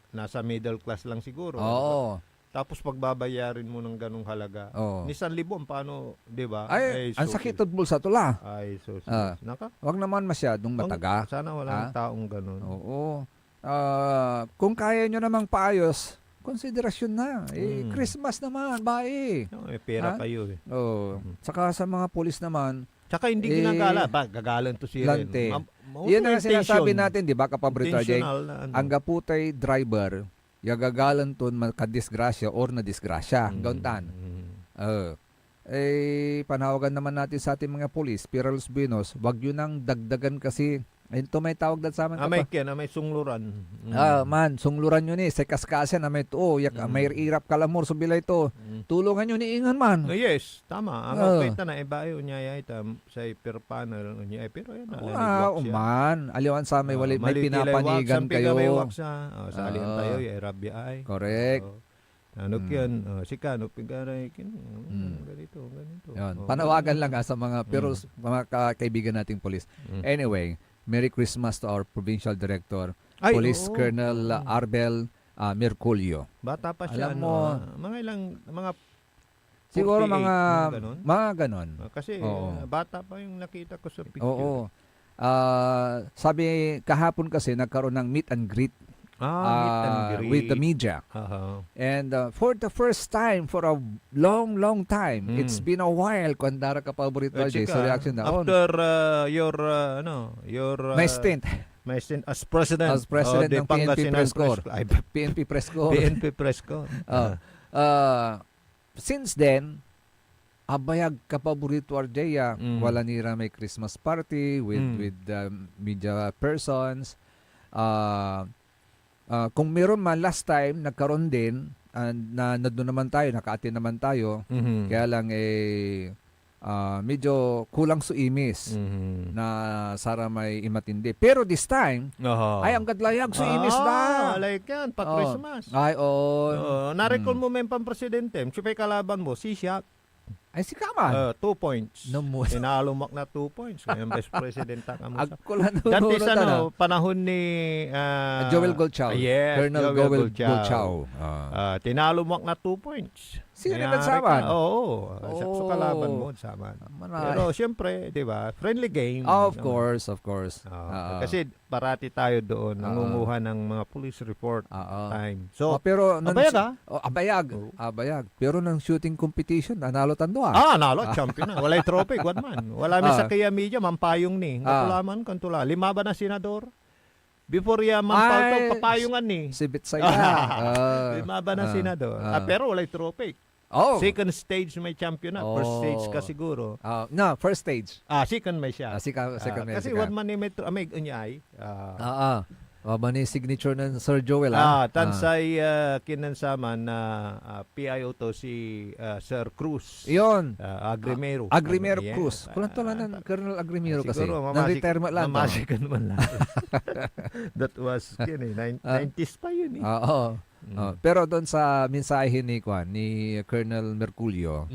nasa middle class lang siguro. Oo. Tapos pagbabayarin mo ng ganung halaga. Oo. Ni 1,000 paano, 'di ba? Ay, ang sakit at bulsa tula. Ay, so. Naka. Wag naman masyadong mataga. Sana walang taong ganun. Oo. Kung kaya nyo namang paayos, konsiderasyon na. Christmas naman, bae. May pera kayo eh. Oo. Saka sa mga pulis naman, Tsaka hindi ginagala. Gagalan to si Ren. lante. Yan ang sinasabi natin, di ba, kapabrito Jay? Ang gaputay driver, yagagalan ton makadisgrasya or na disgrasya. Gauntan. Panawagan naman natin sa ating mga pulis, Los Benos, wag yun ang dagdagan kasi, ito may tawag dad sa amin. May sungluran. Sungluran yun sa kaskasan na may tuo, may irap kalamor sa bilay ito. Tulungan nyo ni Ingan man. Yes, tama. Ang kita na ibayo niya ita sa panel niya pero yan man. Aliwan sa may may pinapanigan kayo. Sa alihan tayo, rabbi ay. Correct. Ano yan? Sikano, pigaray, ganito. Yun. Panawagan lang sa mga, pero mga kaibigan nating polis. Anyway, Merry Christmas to our Provincial Director, Police Colonel Arbel Merculio. Bata pa siya. Alam mo, mga siguro 48, mga ganon. Kasi bata pa yung nakita ko sa picture. Oo. Sabi kahapon kasi nagkaroon ng meet and greet. Meet and greet with the media. And for the first time, for a long time, it's been a while kung dara ka paborito Jay sa reaction na. After your my stint. as president. As president of the ng PNP Pangasinan Press Corps. Ay, PNP Press Corps. PNP Press Corps. Since then, abayag kapaborito Ardeya, wala nira may Christmas party with media persons. Kung meron man last time nagkaroon din na doon naman tayo, naka-attend naman tayo. Kaya lang medyo kulang suimis na Sara may imatindi. Pero this time, ay ang gadlayag suimis na. Like yan, pa-Christmas. Ay, Narecall mo may pang-presidente. Siyempre kalaban mo, si Siak. Ay, si Kaman. 2 points. No mo. Inalumak na 2 points. Ngayon, Vice President ang amusa. Agkulan Dati sa panahon ni Joel Golchao. Yes, Colonel Joel Golchao. Tinalumak na 2 points. Sino nagsaman? Oo. So kalaban mo, saman. Pero siyempre, di ba, friendly game. Of course. Kasi parati tayo doon, nangunguha ng mga police report time. So, pero abayag abayag. Pero ng shooting competition, nanalo tando nalo, champion na. Walay trophy, guad man. Wala mi sa kaya media, mampayong ni. Katulaman, kantula. 5 ba na senador? Before mampaw papayungan ni. Si Bitsay na. 5 ba na senador? Pero walay trophy. Second stage may champion na. First stage ka siguro. No, first stage. Second may siya. Second may. Kasi what man ni may unyay. Mani signature ng Sir Joel. Tansay kinansaman na PIO to si Sir Cruz. Iyon. Agrimero. Agrimero Cruz. Kulang to lang ng Colonel Agrimero kasi. Na-retirement lang. Mamasikan man lang. That was 90s pa yun. Oo. Pero doon sa mensahe ni Colonel Merculio,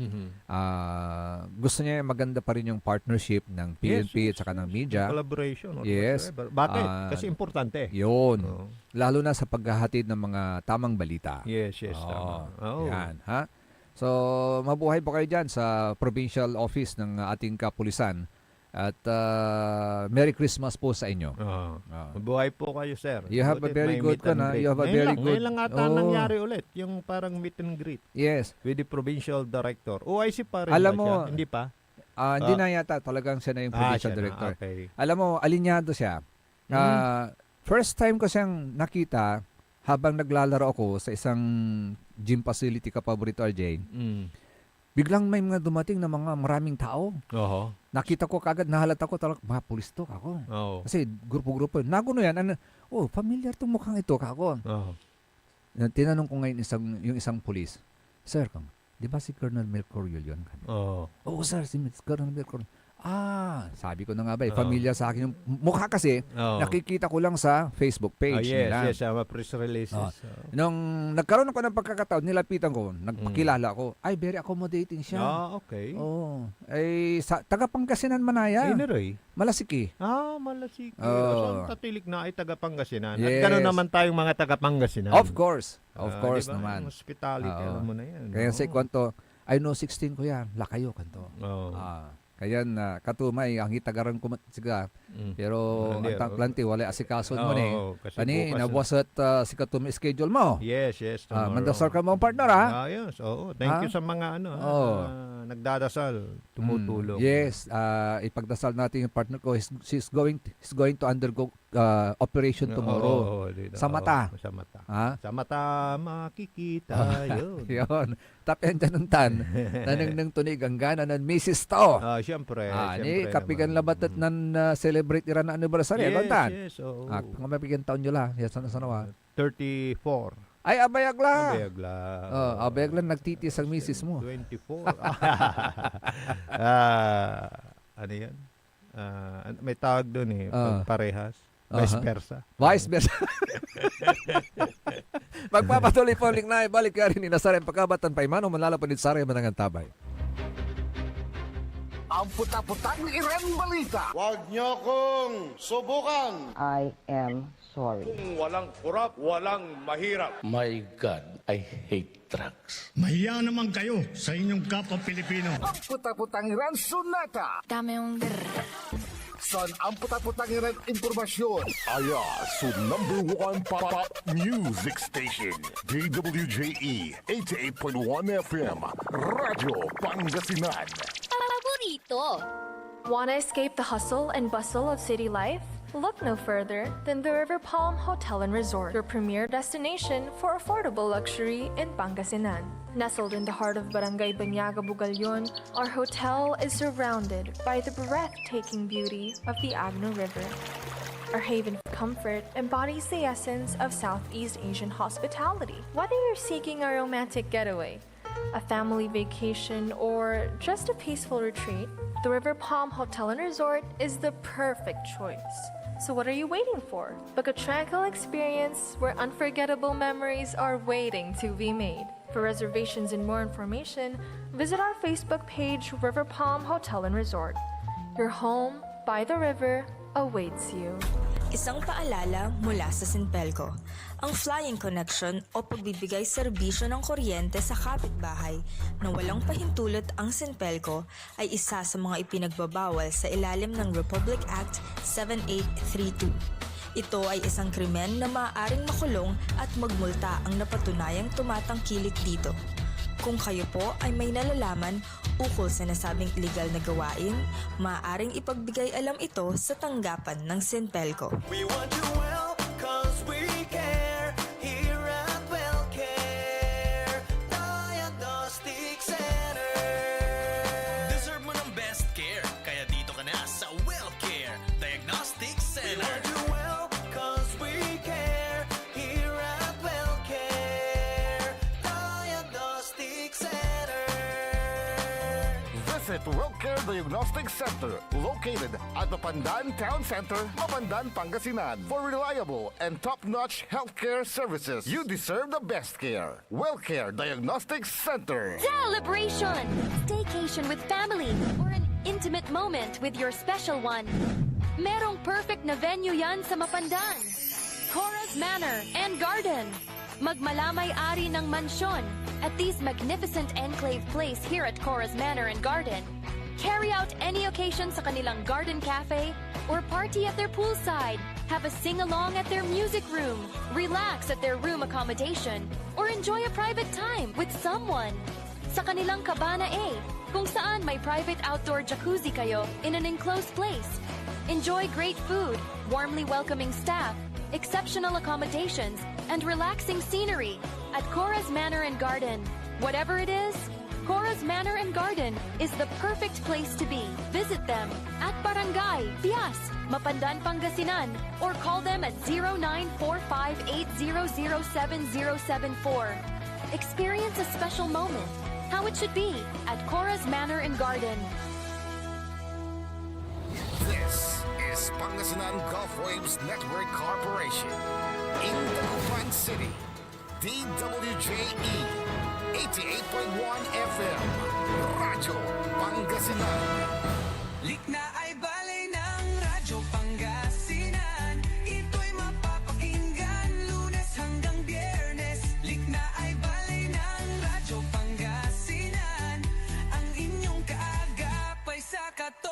gusto niya maganda pa rin yung partnership ng PNP at saka ng media. Collaboration. Yes. Bakit? Kasi importante. Yun. Lalo na sa paghahatid ng mga tamang balita. Yes, tama. Yan, ha? So, mabuhay po kayo dyan sa provincial office ng ating kapulisan. At Merry Christmas po sa inyo. Mabuhay po kayo, sir. You have a very good Ngayon lang ata nangyari ulit, yung parang meet and greet. Yes. With the provincial director. OIC pa rin Alam ba mo, siya? Hindi pa? Hindi na yata. Talagang siya na yung provincial director. Okay. Alam mo, alinyado siya. First time ko siyang nakita habang naglalaro ako sa isang gym facility kapaborito RJ. Biglang may mga dumating na mga maraming tao. Nakita ko kagad, nahalata ko talaga, mga pulis to kako. Kasi grupo-grupo. Naguno yan. Familiar tong mukhang ito kako. Tinanong ko ngayon yung isang pulis, Sir, di ba si Colonel Mercurio yun? Oo, sir, si Colonel Mercurio. Sabi ko na nga ba, familiar sa akin yung mukha kasi, nakikita ko lang sa Facebook page nila. Yes, press releases. Nung nagkaroon ako ng pagkakataon, nilapitan ko, nagpakilala ko, ay, very accommodating siya. Okay. Ay, taga Pangasinan Manaya. Malasiki. Malasiki. So, tatilik na ay taga Pangasinan. Yes. At gano'n naman tayong mga taga Pangasinan. Of course diba? naman. Hospitality, alam mo na yan. Kaya si Kwanto, I know 16 ko yan, lakayo kanto. Kaya katumay ang hitagaran ko siga. Pero ang tangklanti wala asikason mo ni. Ani nabwasat si katumay schedule mo. Yes. Mandasal ka mo partner ha. Yes. Thank you sa mga nagdadasal, tumutulong. Yes, ipagdasal natin yung partner ko. He's going to undergo operation tomorrow. Sa mata. Sa mata. Ha? Sa mata makikita yun. Yun. Tapian dyan ng tan. Nanang tunig ang gana ng Mrs. to. Siyempre. Ni kapigan labat at nan celebrate ira na anniversary. Yes. Kung mabigyan taon nyo lang. Yes, sana 34. Ay, abayag lang. Abayag lang. Nagtitis ang misis mo. 24. Ano yan? May tawag doon parehas. Vice versa. Magpapatuloy po ulit na balik ka rin ni Nazarem Pagkabatan pa imano manlalapan ni Sara Manangang Tabay. Ang puta-putang Iren Balita. Huwag niyo kong subukan. I am sorry. Kung walang kurap, walang mahirap. My God, I hate drugs. Mahiya naman kayo sa inyong kapwa Pilipino. Ang puta-putang Iren Sunata. Dame yung San ang puta-putang Iren impormasyon. Aya, so #1 pop music station. DWJE 88.1 FM. Radyo Pangasinan. paborito. Want to escape the hustle and bustle of city life? Look no further than the River Palm Hotel and Resort, your premier destination for affordable luxury in Pangasinan. Nestled in the heart of Barangay Banyaga, Bugalyon, our hotel is surrounded by the breathtaking beauty of the Agno River. Our haven of comfort embodies the essence of Southeast Asian hospitality. Whether you're seeking a romantic getaway, a family vacation, or just a peaceful retreat, the River Palm Hotel and Resort is the perfect choice. So what are you waiting for? Book a tranquil experience where unforgettable memories are waiting to be made. For reservations and more information, visit our Facebook page, River Palm Hotel and Resort. Your home by the river awaits you. Isang paalala mula sa Sinpelco. Ang flying connection o pagbibigay serbisyo ng kuryente sa kapitbahay na walang pahintulot ang Sinpelco ay isa sa mga ipinagbabawal sa ilalim ng Republic Act 7832. Ito ay isang krimen na maaaring makulong at magmulta ang napatunayang tumatangkilik dito. Kung kayo po ay may nalalaman ukol sa nasabing illegal na gawain, maaaring ipagbigay alam ito sa tanggapan ng Sinpelco. We want you well, cause we care. Here at WellCare Diagnostic Center. Deserve mo ng best care, kaya dito ka na sa WellCare Diagnostic Center. We want you well, cause we care. Here at WellCare Diagnostic Center. Visit WellCare Diagnostic Center, located at Mapandan Town Center, Mapandan, Pangasinan. For reliable and top-notch healthcare services, you deserve the best care. WellCare Diagnostic Center. Celebration! Staycation with family or an intimate moment with your special one. Merong perfect na venue yan sa Mapandan. Cora's Manor and Garden. Magmalamay-ari ng mansyon at this magnificent enclave place here at Cora's Manor and Garden. Carry out any occasion sa kanilang garden cafe or party at their poolside. Have a sing-along at their music room. Relax at their room accommodation or enjoy a private time with someone. Sa kanilang Cabana A, kung saan may private outdoor jacuzzi kayo in an enclosed place. Enjoy great food, warmly welcoming staff, exceptional accommodations, and relaxing scenery at Cora's Manor and Garden. Whatever it is, Cora's Manor and Garden is the perfect place to be. Visit them at Barangay Pias, Mapandan, Pangasinan, or call them at 0945-800-7074. Experience a special moment, how it should be at Cora's Manor and Garden. This is Pangasinan Gulf Waves Network Corporation. In Dagupan City, DWJE 88.1 FM, Radyo Pangasinan. Likna ay balay ng Radyo Pangasinan. Ito'y mapapakinggan Lunes hanggang Biyernes. Likna ay balay ng Radyo Pangasinan. Ang inyong kaagapay sa katotohanan.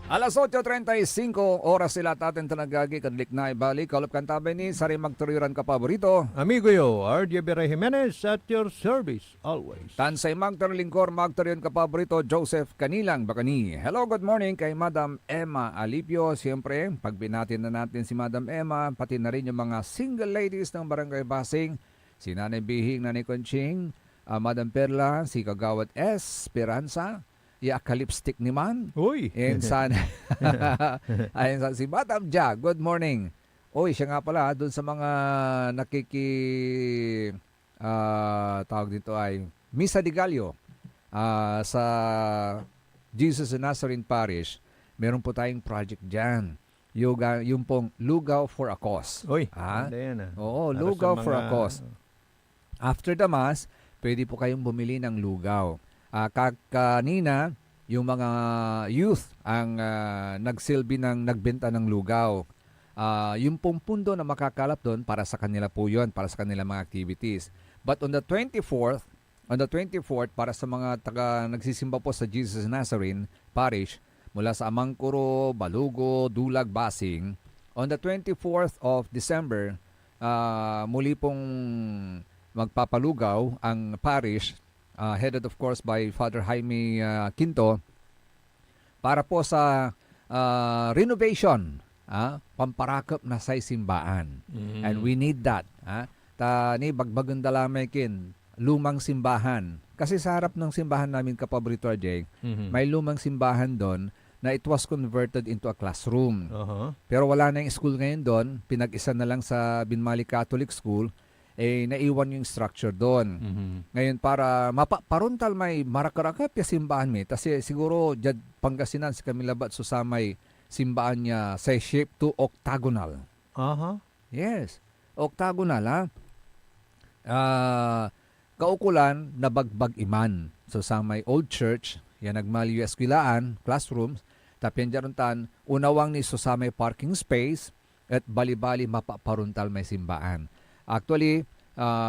Alas 8:35 oras sila at atin tanagagi kadlik na ibalik. Kalop kantabe ni Sari Magturiran ka paborito. Amigo yo, RJ Bere Jimenez at your service always. Tansay Magtarlingkor Magturiran ka paborito Joseph Kanilang Bakani. Hello, good morning kay Madam Emma Alipio. Siyempre, pagbinatin na natin si Madam Emma, pati na rin yung mga single ladies ng Barangay Basing. Si Nanay Bihing, Nanay Conching, Madam Perla, si Kagawad S. Esperanza, Kalipstick ni Man. Uy. And sana, ayun sa si Madam Ja, good morning. Uy, siya nga pala, doon sa mga tawag dito ay Misa de Gallo sa Jesus of Nazarene Parish. Meron po tayong project dyan. Yung pong Lugaw for a Cause. Uy, Oo, Lugaw for a Cause. After the Mass, pwede po kayong bumili ng lugaw. Kanina, yung mga youth ang nagsilbi ng nagbenta ng lugaw. Yung pong pundo na makakalap doon para sa kanila po yun, para sa kanila mga activities. But on the 24th, para sa mga nagsisimba po sa Jesus Nazarene Parish, mula sa Amangkuro, Balugo, Dulag, Basing, on the 24th of December, muli pong magpapalugaw ang parish, headed of course by Father Jaime Quinto, para po sa renovation, pamparakop na sa simbaan. And we need that. Ni bagbagan dalamay kin, lumang simbahan. Kasi sa harap ng simbahan namin, Kapaborito RJ, may lumang simbahan doon na it was converted into a classroom. Pero wala na yung school ngayon doon, pinag-isa na lang sa Binmali Catholic School, naiwan yung structure doon. Ngayon para mapaparuntal may marakarakap yung simbahan mi, kasi siguro dyan Pangasinan si Kamilabat susamay simbahan niya sa shape to octagonal. Yes, octagonal kaukulan na bagbag iman. So sa may old church, yan nagmaliw eskwilaan, classrooms, tapyan jaruntan, unawang ni so sa may parking space, at bali-bali mapaparuntal may simbaan. Actually,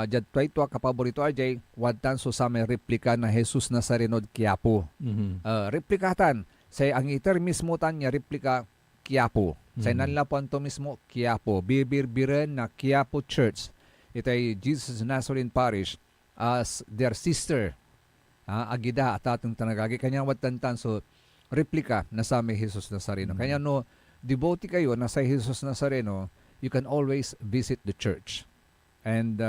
jad ito Kapaborito RJ, wadtan so sa may replika na Jesus Nazareno Quiapo. Replikatan, say ang iter mismo tan niya replika Quiapo. Say nanlapuan to mismo Quiapo. Bibirbiren na Quiapo Church. Ito ay Jesus Nazarene Parish as their sister. Agida at atong tanagagi. Kanyang watantan so replika na sa may Jesus Nazareno. Kanya no, devotee kayo na sa Jesus Nazareno, you can always visit the church. And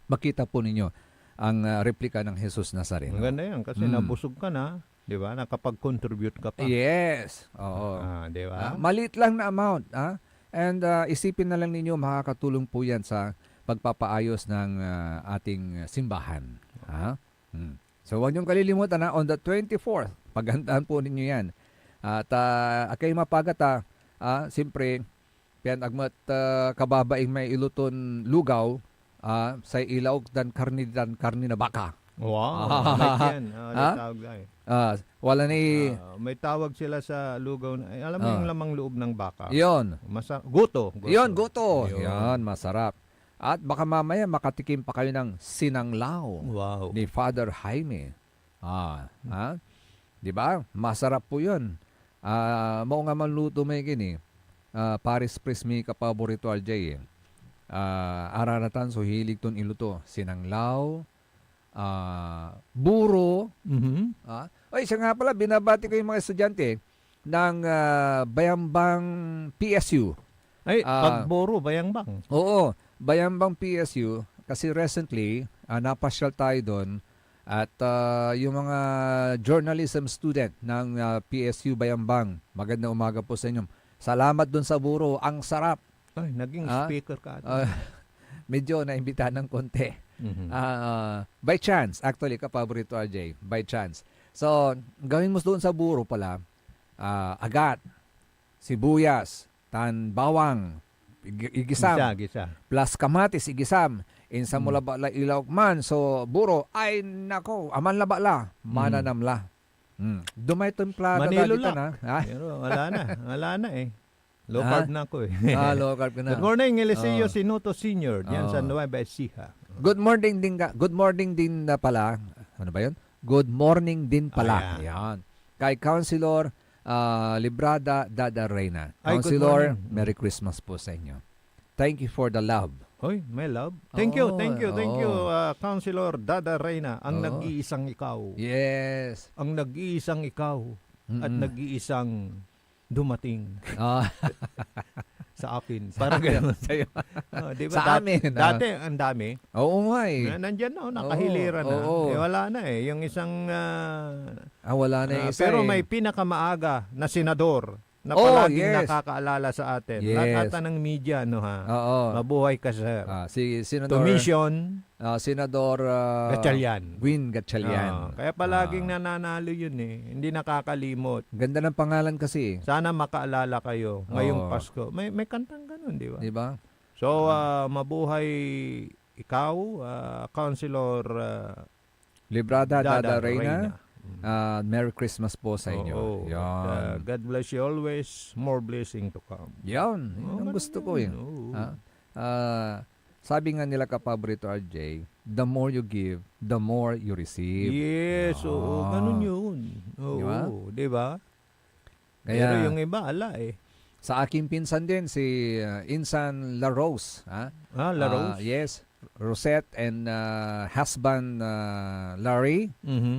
makita po ninyo ang replika ng Jesus Nazareno. Maganda yan kasi nabusog ka na, di ba? Nakapag-contribute ka pa. Yes. Oo. Di ba? Maliit lang na amount. And isipin na lang ninyo, makakatulong po yan sa pagpapaayos ng ating simbahan. So huwag niyong kalilimutan on the 24th, paghandaan po ninyo yan. At akay mapagata, siyempre, piyan agmat kababaing may iluton lugaw, sa ilaw dan karni na baka. Wow, like yan. Tawag wala ni... may tawag sila sa lugaw. Alam mo yung lamang loob ng baka? Yon. Guto. Yon, guto. Yon, masarap. At baka mamaya makatikim pa kayo ng sinanglaw ni Father Jaime. Di ba? Masarap po yun. Mao nga man luto may gini. Paris Priest mi Kapaborito RJ. Araratan so hilig ton iluto. Sinanglaw, buro. Ay, siya nga pala, binabati ko yung mga estudyante ng Bayambang PSU. Ay, pagburo, Bayambang. Oo, Bayambang PSU. Kasi recently, napasyal tayo doon. At yung mga journalism student ng PSU Bayambang, magandang umaga po sa inyo. Salamat doon sa buro. Ang sarap. Ay, naging speaker ka. Medyo naimbita ng konti. By chance, actually, Kapaborito RJ, by chance. So, gawin mo doon sa buro pala, agat, sibuyas, bawang, igisam, gisa. plus kamatis, igisam, insa mo laba la ilaw man, so buro, ay nako, aman laba la, mananamla. Dumay templada Manilo dito lang. na. Pero wala na eh. Low carb na ako eh. Low carb ka na. Good morning, Eliseo Sinuto Sr. Diyan sa Nueva Ecija. Good morning din na pala. Ano ba yun? Good morning din pala. Ayan. Kay Councilor Librada Dada Reyna. Councilor, Merry Christmas po sa inyo. Thank you for the love. Hoy, may love. Thank you, Councilor Dada Reyna. Ang nag-iisang ikaw. Yes. Ang nag-iisang ikaw. At nag-iisang dumating. Sa akin. Parang gano'n. Diba? Sa amin. Dati, ang dami. Oo nga eh. Nandyan na, nakahiliran na. Wala na eh. Yung isang... wala na yung isa pero may pinakamaaga na senador na palaging nakakaalala sa atin. Lahat ng media, no ha? Mabuhay ka, sir. Si Senador... Tumission. Senador... Gatchalian. Win Gatchalian. Kaya palaging nananalo yun eh. Hindi nakakalimot. Ganda ng pangalan kasi. Sana makaalala kayo ngayong Pasko. May kantang ganun, di ba? Di ba? So, mabuhay ikaw, Councilor Librada Dada Reyna. Merry Christmas po sa inyo. God bless you always. More blessing to come. Yan. Ang gusto ko yun. Sabi nga nila Kapaborito RJ, the more you give, the more you receive. Yes, ganun yun. Di ba? Kaya, pero yung iba, ala eh. Sa aking pinsan din, si Insan La Rose. La Rose? Yes. Rosette and husband Larry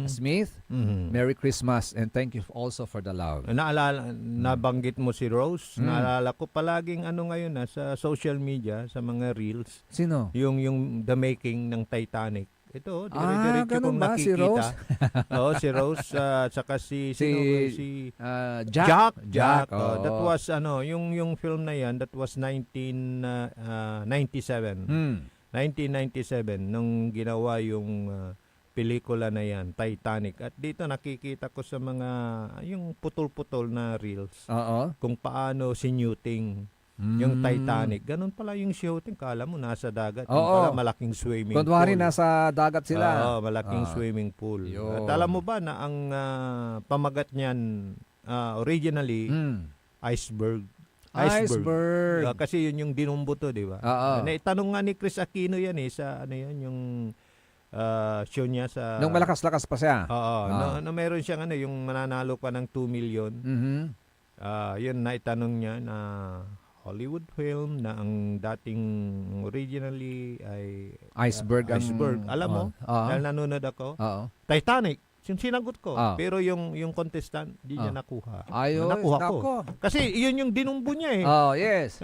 Smith. Merry Christmas and thank you also for the love. Nabanggit mo si Rose. Naalala ko palaging ngayon sa social media, sa mga reels. Sino? Yung The Making ng Titanic. Ito, dire-diretso kong ba? nakikita. Si Rose? Oo, si Rose. Saka si Jack. Jack. That was, yung film na yan, that was 1997. 1997, nung ginawa yung pelikula na yan, Titanic. At dito nakikita ko sa mga, yung putol-putol na reels, kung paano sinuting yung Titanic. Ganun pala yung shooting. Kala mo nasa dagat. Yung pala malaking swimming Kunwari pool. nasa dagat sila. Malaking swimming pool. At alam mo ba na ang pamagat niyan originally, iceberg. Kasi yun yung dinumbuto, di ba? Naitanong nga ni Chris Aquino yan sa yung show niya sa... Nung malakas-lakas pa siya. Na meron siyang yung mananalo pa ng 2 million. Yun naitanong niya na Hollywood film na ang dating originally ay Iceberg. Alam mo, dahil nanonood ako, Titanic. Yung sinagot ko. Pero yung contestant, di niya nakuha. Nakuha ko. Kasi yun yung dinumbo niya Yes.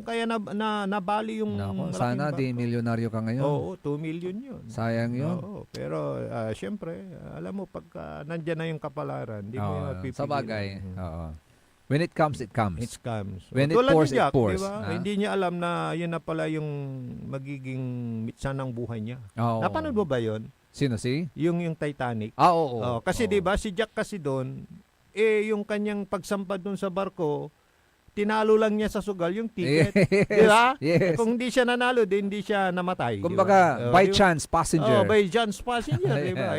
Kaya nabali yung sana di milyonaryo ka ngayon. Oo, 2 million yun. Sayang yun. Pero syempre, alam mo, pagka nandyan na yung kapalaran, di mo yung mapipigilan. Sa bagay. When it comes, it comes. It comes. When it pours, it pours. Diba? Hindi niya alam na yun na pala yung magiging mitsan ng buhay niya. Napanood mo ba yun? Sino si? Yung Titanic. Oo. Kasi 'di ba si Jack kasi doon yung kanyang pagsampad doon sa barko, tinalo lang niya sa sugal yung ticket. Di ba? Yes. Kung hindi siya nanalo, hindi siya namatay. Kumbaga, by chance passenger. By chance passenger, di ba?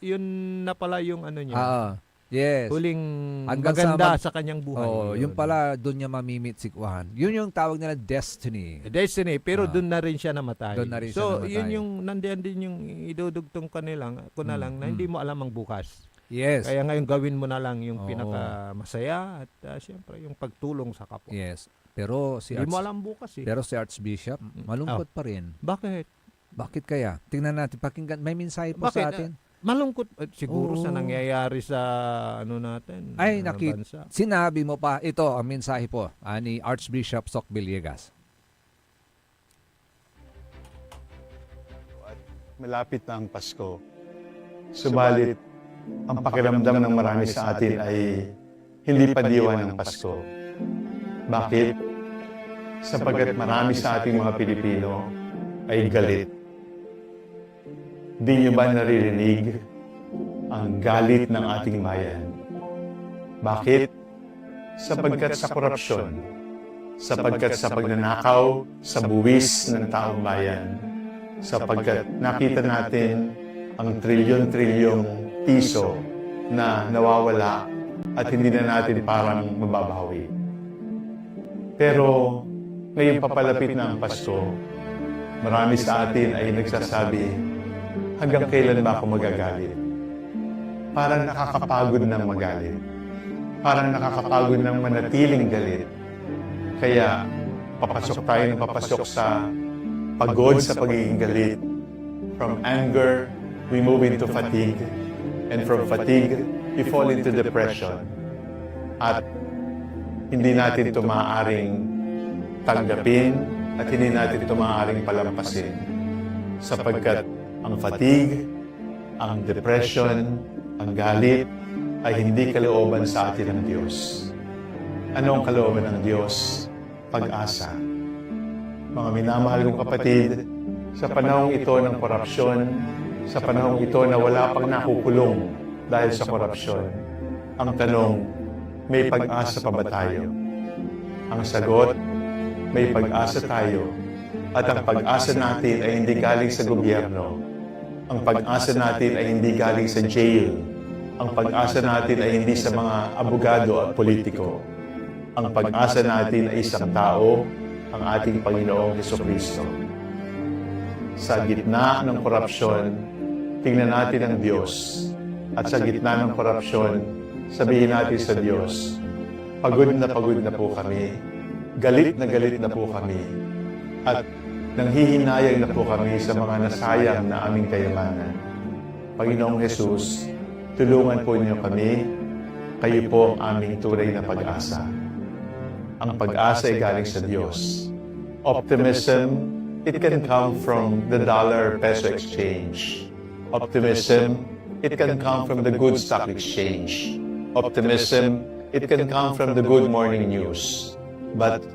Yun na pala yung niya. Yes. Huling hanggang maganda sa kanyang buhay. Yung pala doon niya mamimit si Kuhan. Yun yung tawag nila destiny. Destiny, pero doon na rin siya namatay. Doon na rin siya namatay. yun yung nandiyan din yung idudugtong ko na lang na hindi mo alam ang bukas. Yes. Kaya ngayon gawin mo na lang yung pinakamasaya at siyempre yung pagtulong sa kapwa. Yes. Pero si hindi mo alam bukas Pero si Archbishop, malungkot pa rin. Bakit? Bakit kaya? Tingnan natin, pakinggan, may mensahe po sa atin. Malungkot siguro sa nangyayari sa natin. Ay, bansa. Sinabi mo pa, ito ang mensahe po ni Archbishop Soc Villegas. Malapit na ang Pasko. Subalit, ang pakiramdam ng marami sa atin ay hindi pa diwa ng Pasko. Bakit? Sapagkat marami sa ating mga Pilipino ay galit. Di niyo ba naririnig ang galit ng ating bayan? Bakit? Sapagkat sa korupsyon, sapagkat sa pagnanakaw, sa buwis ng taong bayan, sapagkat nakita natin ang trilyon-trilyong piso na nawawala at hindi na natin parang mababawi. Pero ngayong papalapit na ang Pasko, marami sa atin ay nagsasabi, hanggang kailan ba ako magagalit? Parang nakakapagod ng magalit. Parang nakakapagod ng manatiling galit. Kaya papasok tayo ng papasok sa pagod sa pagiging galit. From anger, we move into fatigue. And from fatigue, we fall into depression. At hindi natin ito maaaring tanggapin at hindi natin ito maaaring palampasin. Sapagkat ang fatigue, ang depression, ang galit ay hindi kalooban sa atin ng Diyos. Ano ang kalooban ng Diyos? Pag-asa. Mga minamahal kong kapatid, sa panahong ito ng korupsyon, sa panahong ito na wala pang nakukulong dahil sa korupsyon, ang tanong, may pag-asa pa ba tayo? Ang sagot, may pag-asa tayo. At ang pag-asa natin ay hindi galing sa gobyerno. Ang pag-asa natin ay hindi galing sa jail. Ang pag-asa natin ay hindi sa mga abogado at politiko. Ang pag-asa natin ay isang tao, ang ating Panginoong Jesucristo. Sa gitna ng korupsyon, tingnan natin ang Diyos. At sa gitna ng korupsyon, sabihin natin sa Diyos, pagod na po kami, galit na po kami, at nanghihinayang na po kami sa mga nasayang na aming kayamanan. Panginoong Jesus, tulungan po niyo kami, kayo po ang aming tunay na pag-asa. Ang pag-asa ay galing sa Diyos. Optimism, it can come from the dollar-peso exchange. Optimism, it can come from the good stock exchange. Optimism, it can come from the good morning news. But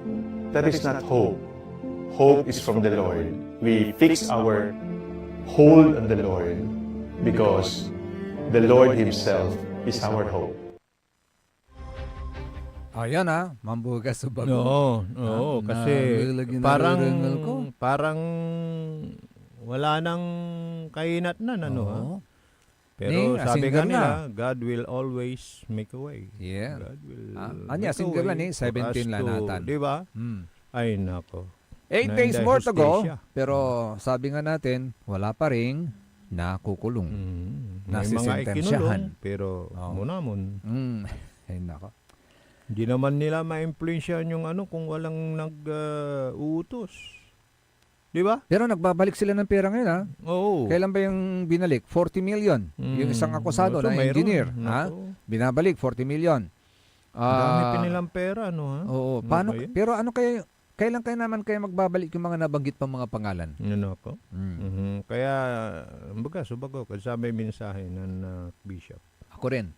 that is not hope. Hope is from the Lord. We fix our hold on the Lord because the Lord Himself is our hope. Ayan mambugas sa bago. Oo, kasi parang wala nang kainat na, Pero sabi nga nila, God will always make a way. Yeah. God will Anya, single lang 17 lang natan. Di ba? Ay, nako. 8 days more to go, pero sabi nga natin, wala pa ring nakukulong. May mga ikinulong, pero munamon. Ay, nako. Hindi naman nila ma-influensyahan yung kung walang nag-uutos. Di ba? Pero nagbabalik sila ng pera ngayon, Oo. Kailan ba yung binalik? 40 million. Yung isang akusado na engineer, binabalik 40 million. Dami pinilang pera, Oo. Paano? Pero kailan naman kayo magbabalik yung mga nabanggit pang mga pangalan? Ako? Kaya, subago, kasi may mensahe ng bishop. Ako rin.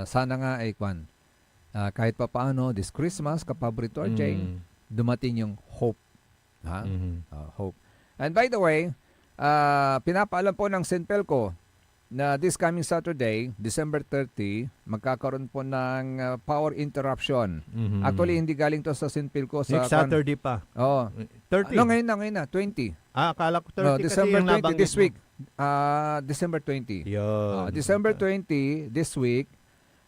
Sana nga ay kahit pa paano, this Christmas, kapaborito RJ, dumating yung hope. Hope. And by the way, pinapaalam po ng St. Pelco na this coming Saturday, December 30, magkakaroon po ng power interruption. Actually, hindi galing to sa St. Pelco. Next Saturday pa. Oo. 30? Ngayon na, 20. Akala ko 30 December kasi 20 this week. December 20. December 20 this week,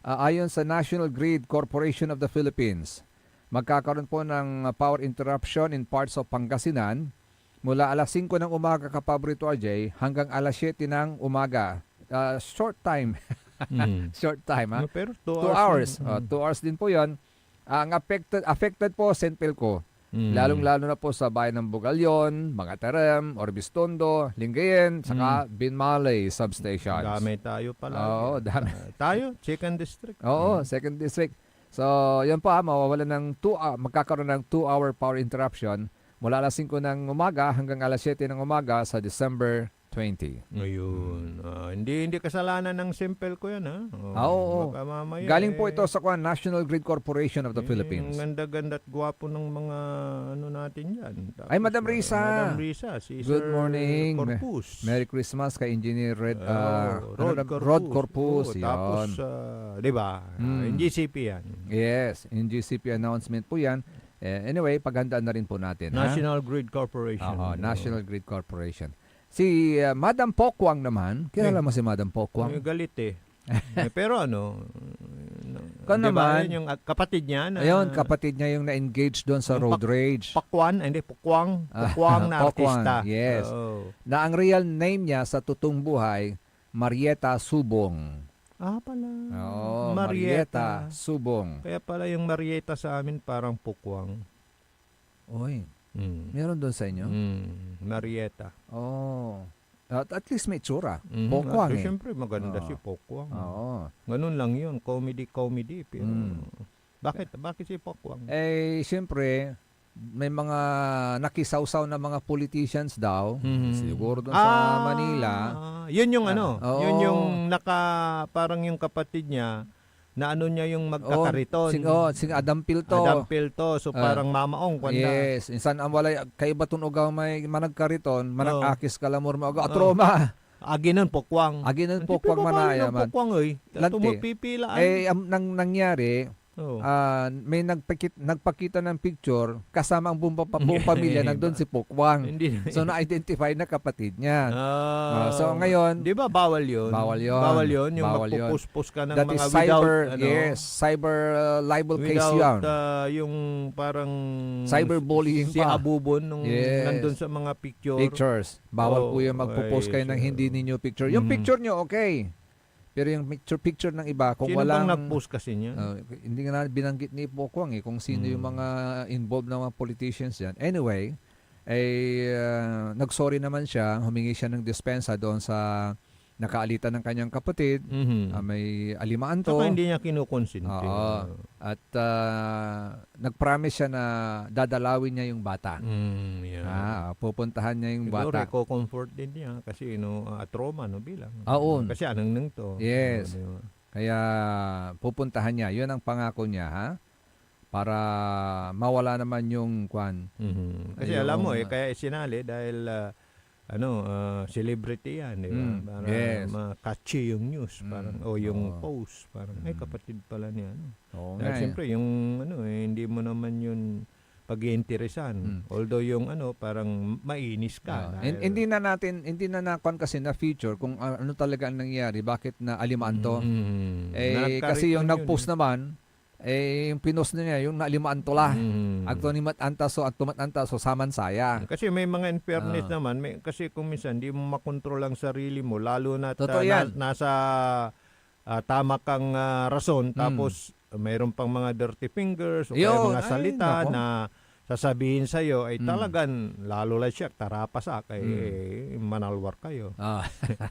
ayon sa National Grid Corporation of the Philippines, magkakaroon po ng power interruption in parts of Pangasinan mula alas 5 ng umaga kapaborito RJ hanggang alas 7 ng umaga. Short time. Short time, Pero 2 hours. 2 hours din po 'yon. Ang affected po St. Pelco. Lalong-lalo na po sa bayan ng Bugalyon, Mga Terem, Orbistondo, Lingayen, saka Binmalay substation. Dami tayo pala. Oo, dami. Tayo, 2nd district. Oo, 2nd district. So, yan po mawawalan ng magkakaroon ng 2-hour power interruption mula alas 5 ng umaga hanggang alas 7 ng umaga sa December 20. Ayun. Hindi kasalanan ng Simple ko yan, Oo. Galing po ito sa National Grid Corporation of the Philippines. Ganda-ganda at gwapo ng mga natin yan. Tapos, Ay, Madam Risa. Madam Risa, si Good Sir morning. Corpus. Merry Christmas kay Engineer Rod Corpus. Tapos, di ba? Yung GCP yan. Yes, in GCP announcement po yan. Anyway, paghandaan na rin po natin. National Grid Corporation. National Grid Corporation. Si Madam Pokwang naman, kilala mo si Madam Pokwang? Galit pero Kung naman, yung kapatid niya ayun, kapatid niya yung na-engage doon sa road rage. Pokwang na artista. Yes. Na ang real name niya sa totoong buhay, Marieta Subong. Pala. Marieta Subong. Kaya pala yung Marieta sa amin parang Pokwang. Oy. Meron doon sa inyo? Marieta. At least may tsura. Pokwang Siyempre maganda si Pokwang. Ganun lang yun. Comedy. Pero bakit si Pokwang? Siyempre, may mga nakisawsaw na mga politicians daw. Siguro doon sa Manila. Yun yung yun yung parang yung kapatid niya na niya yung magkakariton. Si Adam Pilto. So parang mamaong kwanda. Yes. Insan ang walay kay baton ugaw may managkariton, manag-akis kalamor mo atroma. Aginan Pokwang. Manaya man. Pokwang tumupipila. Nang nangyari, may nagpakita ng picture kasama ang buong pamilya nandun si Pokwang. So na-identify na kapatid niya. So ngayon, di ba bawal yun? Bawal yun yung magpupuspos ka ng that mga is cyber libel case yan. Yung parang cyberbullying si Abubon nung nandun sa mga pictures. Bawal po yung magpo-post kayo ng hindi ninyo picture. Yung picture nyo, okay. Pero yung picture ng iba, kung Sino walang... bang nag-post kasi niya? Hindi nga na binanggit ni Pokwang kung sino yung mga involved na mga politicians yan. Anyway, nagsorry naman siya, humingi siya ng dispensa doon sa nakaalitan ng kanyang kapatid. May alimanto. Saka hindi niya kinukonsinti. At nag-promise siya na dadalawin niya yung bata. Pupuntahan niya yung Siguro, bata. comfort din niya kasi trauma bilang. Oo. Kasi anong to. Yes. Diba? Kaya pupuntahan niya. Yun ang pangako niya, ha? Para mawala naman yung kwan. Kasi alam mo kaya sinali dahil celebrity yan, di ba? Para ma-catchy yung news, parang yung post, parang ay kapatid pala niya. Dahil siyempre yung hindi mo naman yun pag-iinteresan. Although yung parang mainis ka. Hindi na nakwan kasi na feature kung ano talaga ang nangyari, bakit na alimanto. Kasi yung nag-post naman, yung pinost niya, yung naalimanto la. Agto ni matantaso at tumatantaso saman saya. Kasi may mga in fairness naman, kasi kung minsan di mo makontrol ang sarili mo, lalo na nasa tama kang rason, tapos mayroon pang mga dirty fingers o kaya mga salita na sasabihin sa'yo ay talagang lalo lang siya, tarapasak, manalwar kayo.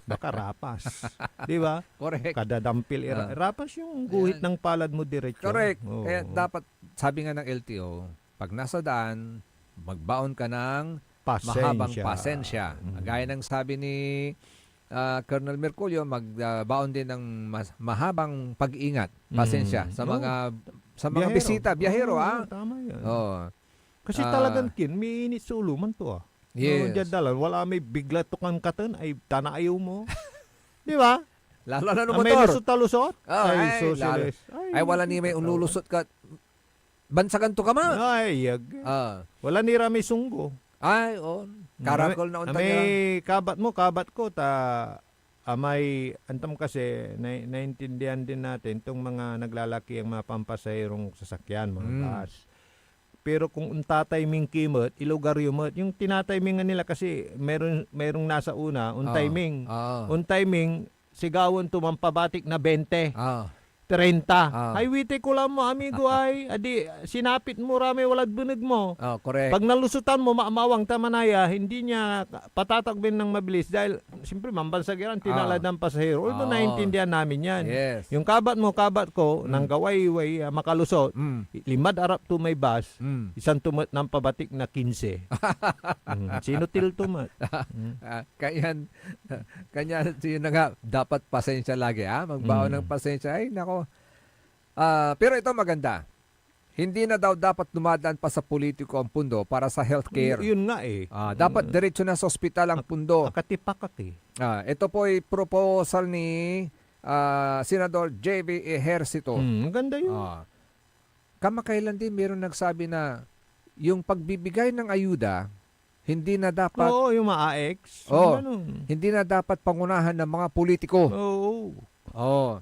Baka rapas. Di ba? Correct. Kada dampil, rapas yung guhit ng palad mo diretso. Correct. Kaya dapat, sabi nga ng LTO, pag nasa daan, magbaon ka ng mahabang pasensya. Gaya ng sabi ni Colonel Merculio, magbaon din ng mahabang pag-ingat, pasensya sa mga bisita, biyahero. Tama yan. Kasi Ah. talagang may init sa ulo man to. Yes. Dalan, wala may bigla tukang katan ay tanaayaw mo. Di ba? Lalo na ng May motor. lusot-talusot. Ay, wala ni may unulusot ka. Bansagan to ka ma. Ay, wala ni Rami Sunggo. Ay, karakol na unta nila. May kabat ko, may antam kasi, naintindihan din natin itong mga naglalaki ang mga pampasahirong sasakyan, mga bus. Pero kung untatay-ming kimot, ilugaryo mo, yung tinataymingan nila kasi merong nasa una, untiming. Untiming, sigawon tumampabatik na 20. 30. Ay, wite ko lang mo, amigo ay. Adi, sinapit mo rami, walad bunag mo. Correct. Pag nalusutan mo, maamawang tamanaya, hindi niya patatagbin ng mabilis dahil, siyempre, mambansagiran, tinalad ng pasahero. Although, naintindihan namin yan. Yes. Yung kabat ko, nang gaway-way, makalusot, limad arap to may bus, isang tumat ng pabatik na 15. Sino til tumat? Kanya yun na nga, dapat pasensya lagi, magbaon ng pasensya. Ay, nako. Pero ito maganda. Hindi na daw dapat dumadaan pa sa politiko ang pundo para sa healthcare. Yun nga Dapat diretso na sa ospital ang pundo. Akatipakat Ito po ay proposal ni Senador J.B. Ejercito. Ganda yun. Kamakailan din meron nagsabi na yung pagbibigay ng ayuda, hindi na dapat... Oo, yung ma-AX. Hindi na dapat pangunahan ng mga politiko.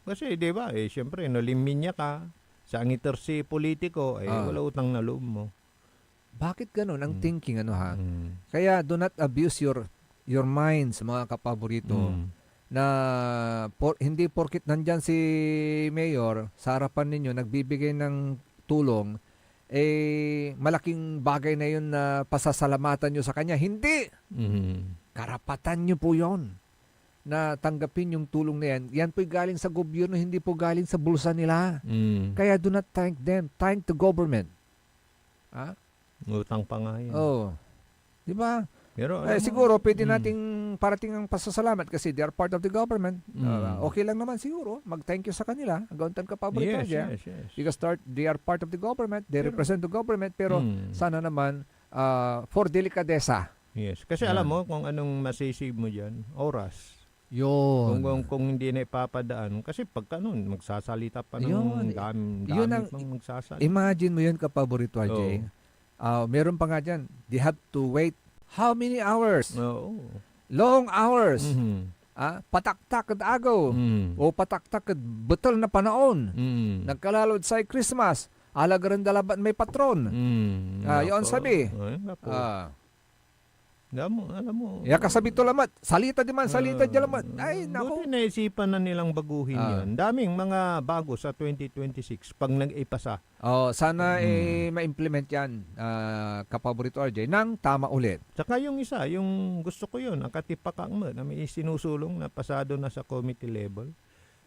Kasi, di ba, siyempre, naliminya ka. Sa angiter si politiko, wala utang na loob mo. Bakit ganun ang thinking, Kaya do not abuse your minds, mga kapaborito, na hindi porkit nandyan si Mayor, sa harapan ninyo, nagbibigay ng tulong, malaking bagay na yun na pasasalamatan nyo sa kanya. Hindi! Karapatan nyo po yun na tanggapin yung tulong na yan. Yan po'y galing sa gobyerno, hindi po galing sa bulsa nila. Kaya do not thank them. Thank the government. Utang pa nga yan. Di ba? Pero, siguro, pwede nating parating ang pasasalamat kasi they are part of the government. Okay lang naman siguro. Mag-thank you sa kanila. Agauntan ka paborito dyan. Because they are part of the government. They represent the government. Pero sana naman for delikadesa. Yes. Kasi alam mo kung anong masisave mo dyan? Oras. Yun. Kung hindi na ipapadaan. Kasi pagka nun, magsasalita pa ng dami pang magsasalita. Imagine mo yun kapaborito, Jay. Meron pa nga dyan. They have to wait how many hours? Long hours. Pataktak at agaw. O pataktak at betul na panaon. Nagkalalod sa Christmas. Alagaran dalaban may patron. Yun sabi. Alam mo. Ya kasabit to lamat. Salita di man, salita di lamat. Ay, nako. Buti naisipan na nilang baguhin yan. Daming mga bago sa 2026 pag nag-ipasa. Sana ma-implement yan, kapaborito RJ, nang tama ulit. Tsaka yung isa, yung gusto ko yun, ang katipakang mo, na may sinusulong na pasado na sa committee level.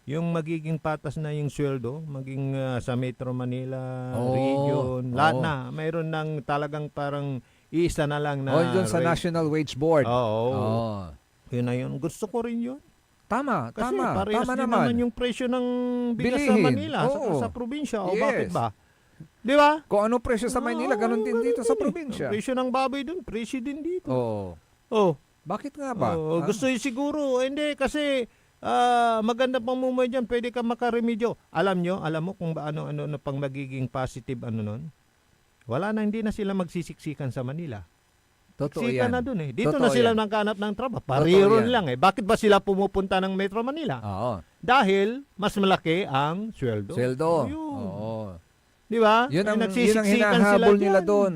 Yung magiging patas na yung sweldo, maging sa Metro Manila region, lahat na. Mayroon ng talagang parang isa na lang na Yun sa National Wage Board. Oo. Yun na yun. Gusto ko rin yun. Tama, Kasi tama. parehas Tama din naman. naman yung presyo ng bigas sa Bilihin. Manila, Oo. sa probinsya. O Yes. bakit ba? Di ba? Kung ano presyo sa Maynila, ganun din dito sa probinsya. Presyo ng baboy dun, presyo din dito. Oo. Bakit nga ba? Gusto yun siguro. Hindi, kasi maganda pang mumuhay dyan. Pwede ka makaremedyo. Alam mo kung ano na pang magiging positive nun? Wala na, hindi na sila magsisiksikan sa Manila. Totoo Siksikan yan. na dun eh. Dito Totoo na sila yan. nagkahanap ng trabaho. Totoo Pariron yan. lang eh. Bakit ba sila pumupunta ng Metro Manila? Dahil mas malaki ang sweldo. Sweldo. Yun. Oo. Di ba? Yun ang hinahabol nila doon.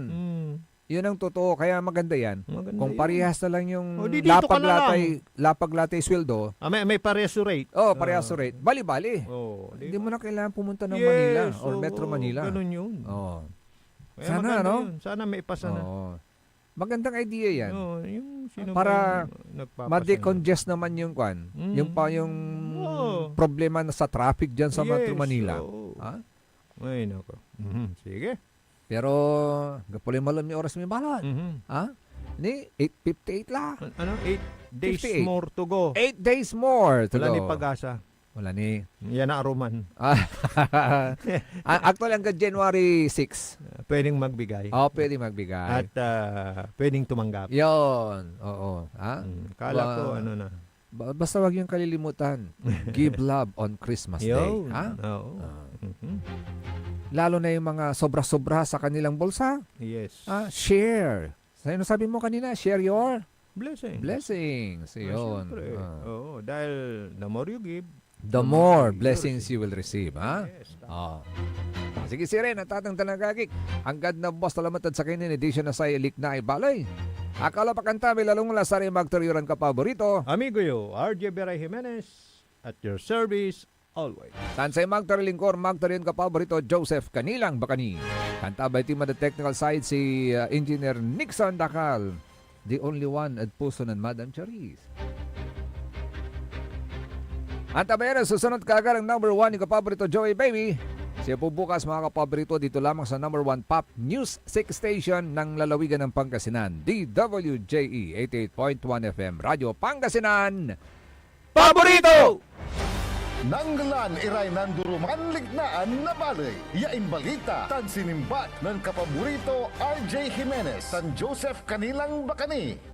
Yun ang totoo. Kaya maganda yan. Kung parehas na lang yung dito ka na lapag-latay sweldo. May pareso rate. Pareso rate. Bali-bali. Hindi mo na kailangan pumunta ng Manila or Metro Manila. Ganun yun. Sana, no? Yun. Sana may ipasa na. Magandang idea yan. Yung sino para nagpapasa ma-decongest naman yung kwan. Yung problema na sa traffic dyan sa Metro Manila. Ay, nako. Sige. Pero, gapulay malam yung oras may balat. Ni, 8:58 la. 8 days 58. more to go. 8 days more to Wala go. ni pag-asa. Wala ni. Yan na aruman. Actually, hanggang January 6. Pwedeng magbigay. Pwedeng magbigay. At pwedeng tumanggap. Yun. Oo. Kala ko, ano na. Basta wag yung kalilimutan. Give love on Christmas Day. Oo. Lalo na yung mga sobra-sobra sa kanilang bulsa. Yes. Share. Ano sabi mo kanina? Share your blessings. Yun. Siyempre. Dahil the more you give, the more blessings you will receive. Sige, si Ren, natatang tanagagik. Ang gad na boss talamatad sa kinin edition na sa ilik na ibalay. Akala pa kanta, may lalong mula sa rin magteriyoran ka paborito. Amigo yo, RJ Beray Jimenez, at your service, always. Tansay magtarilingkor, magtariyon ka paborito, Joseph Kanilang Bakani. Kanta by team at the technical side, si Engineer Nixon Dakal. The only one at puso ng Madam Charis. At abayan, susunod kagad ang number 1 ni kapaborito Joey Baby. Siya po bukas mga kapaborito dito lamang sa number 1 Pop News 6 Station ng lalawigan ng Pangasinan. DWJE 88.1 FM Radio Pangasinan. Paborito! Nanggalan iray nanduruman lignaan na balay. Yain balita tan sinimbat ng kapaborito RJ Jimenez tan Joseph Kanilang Bakani.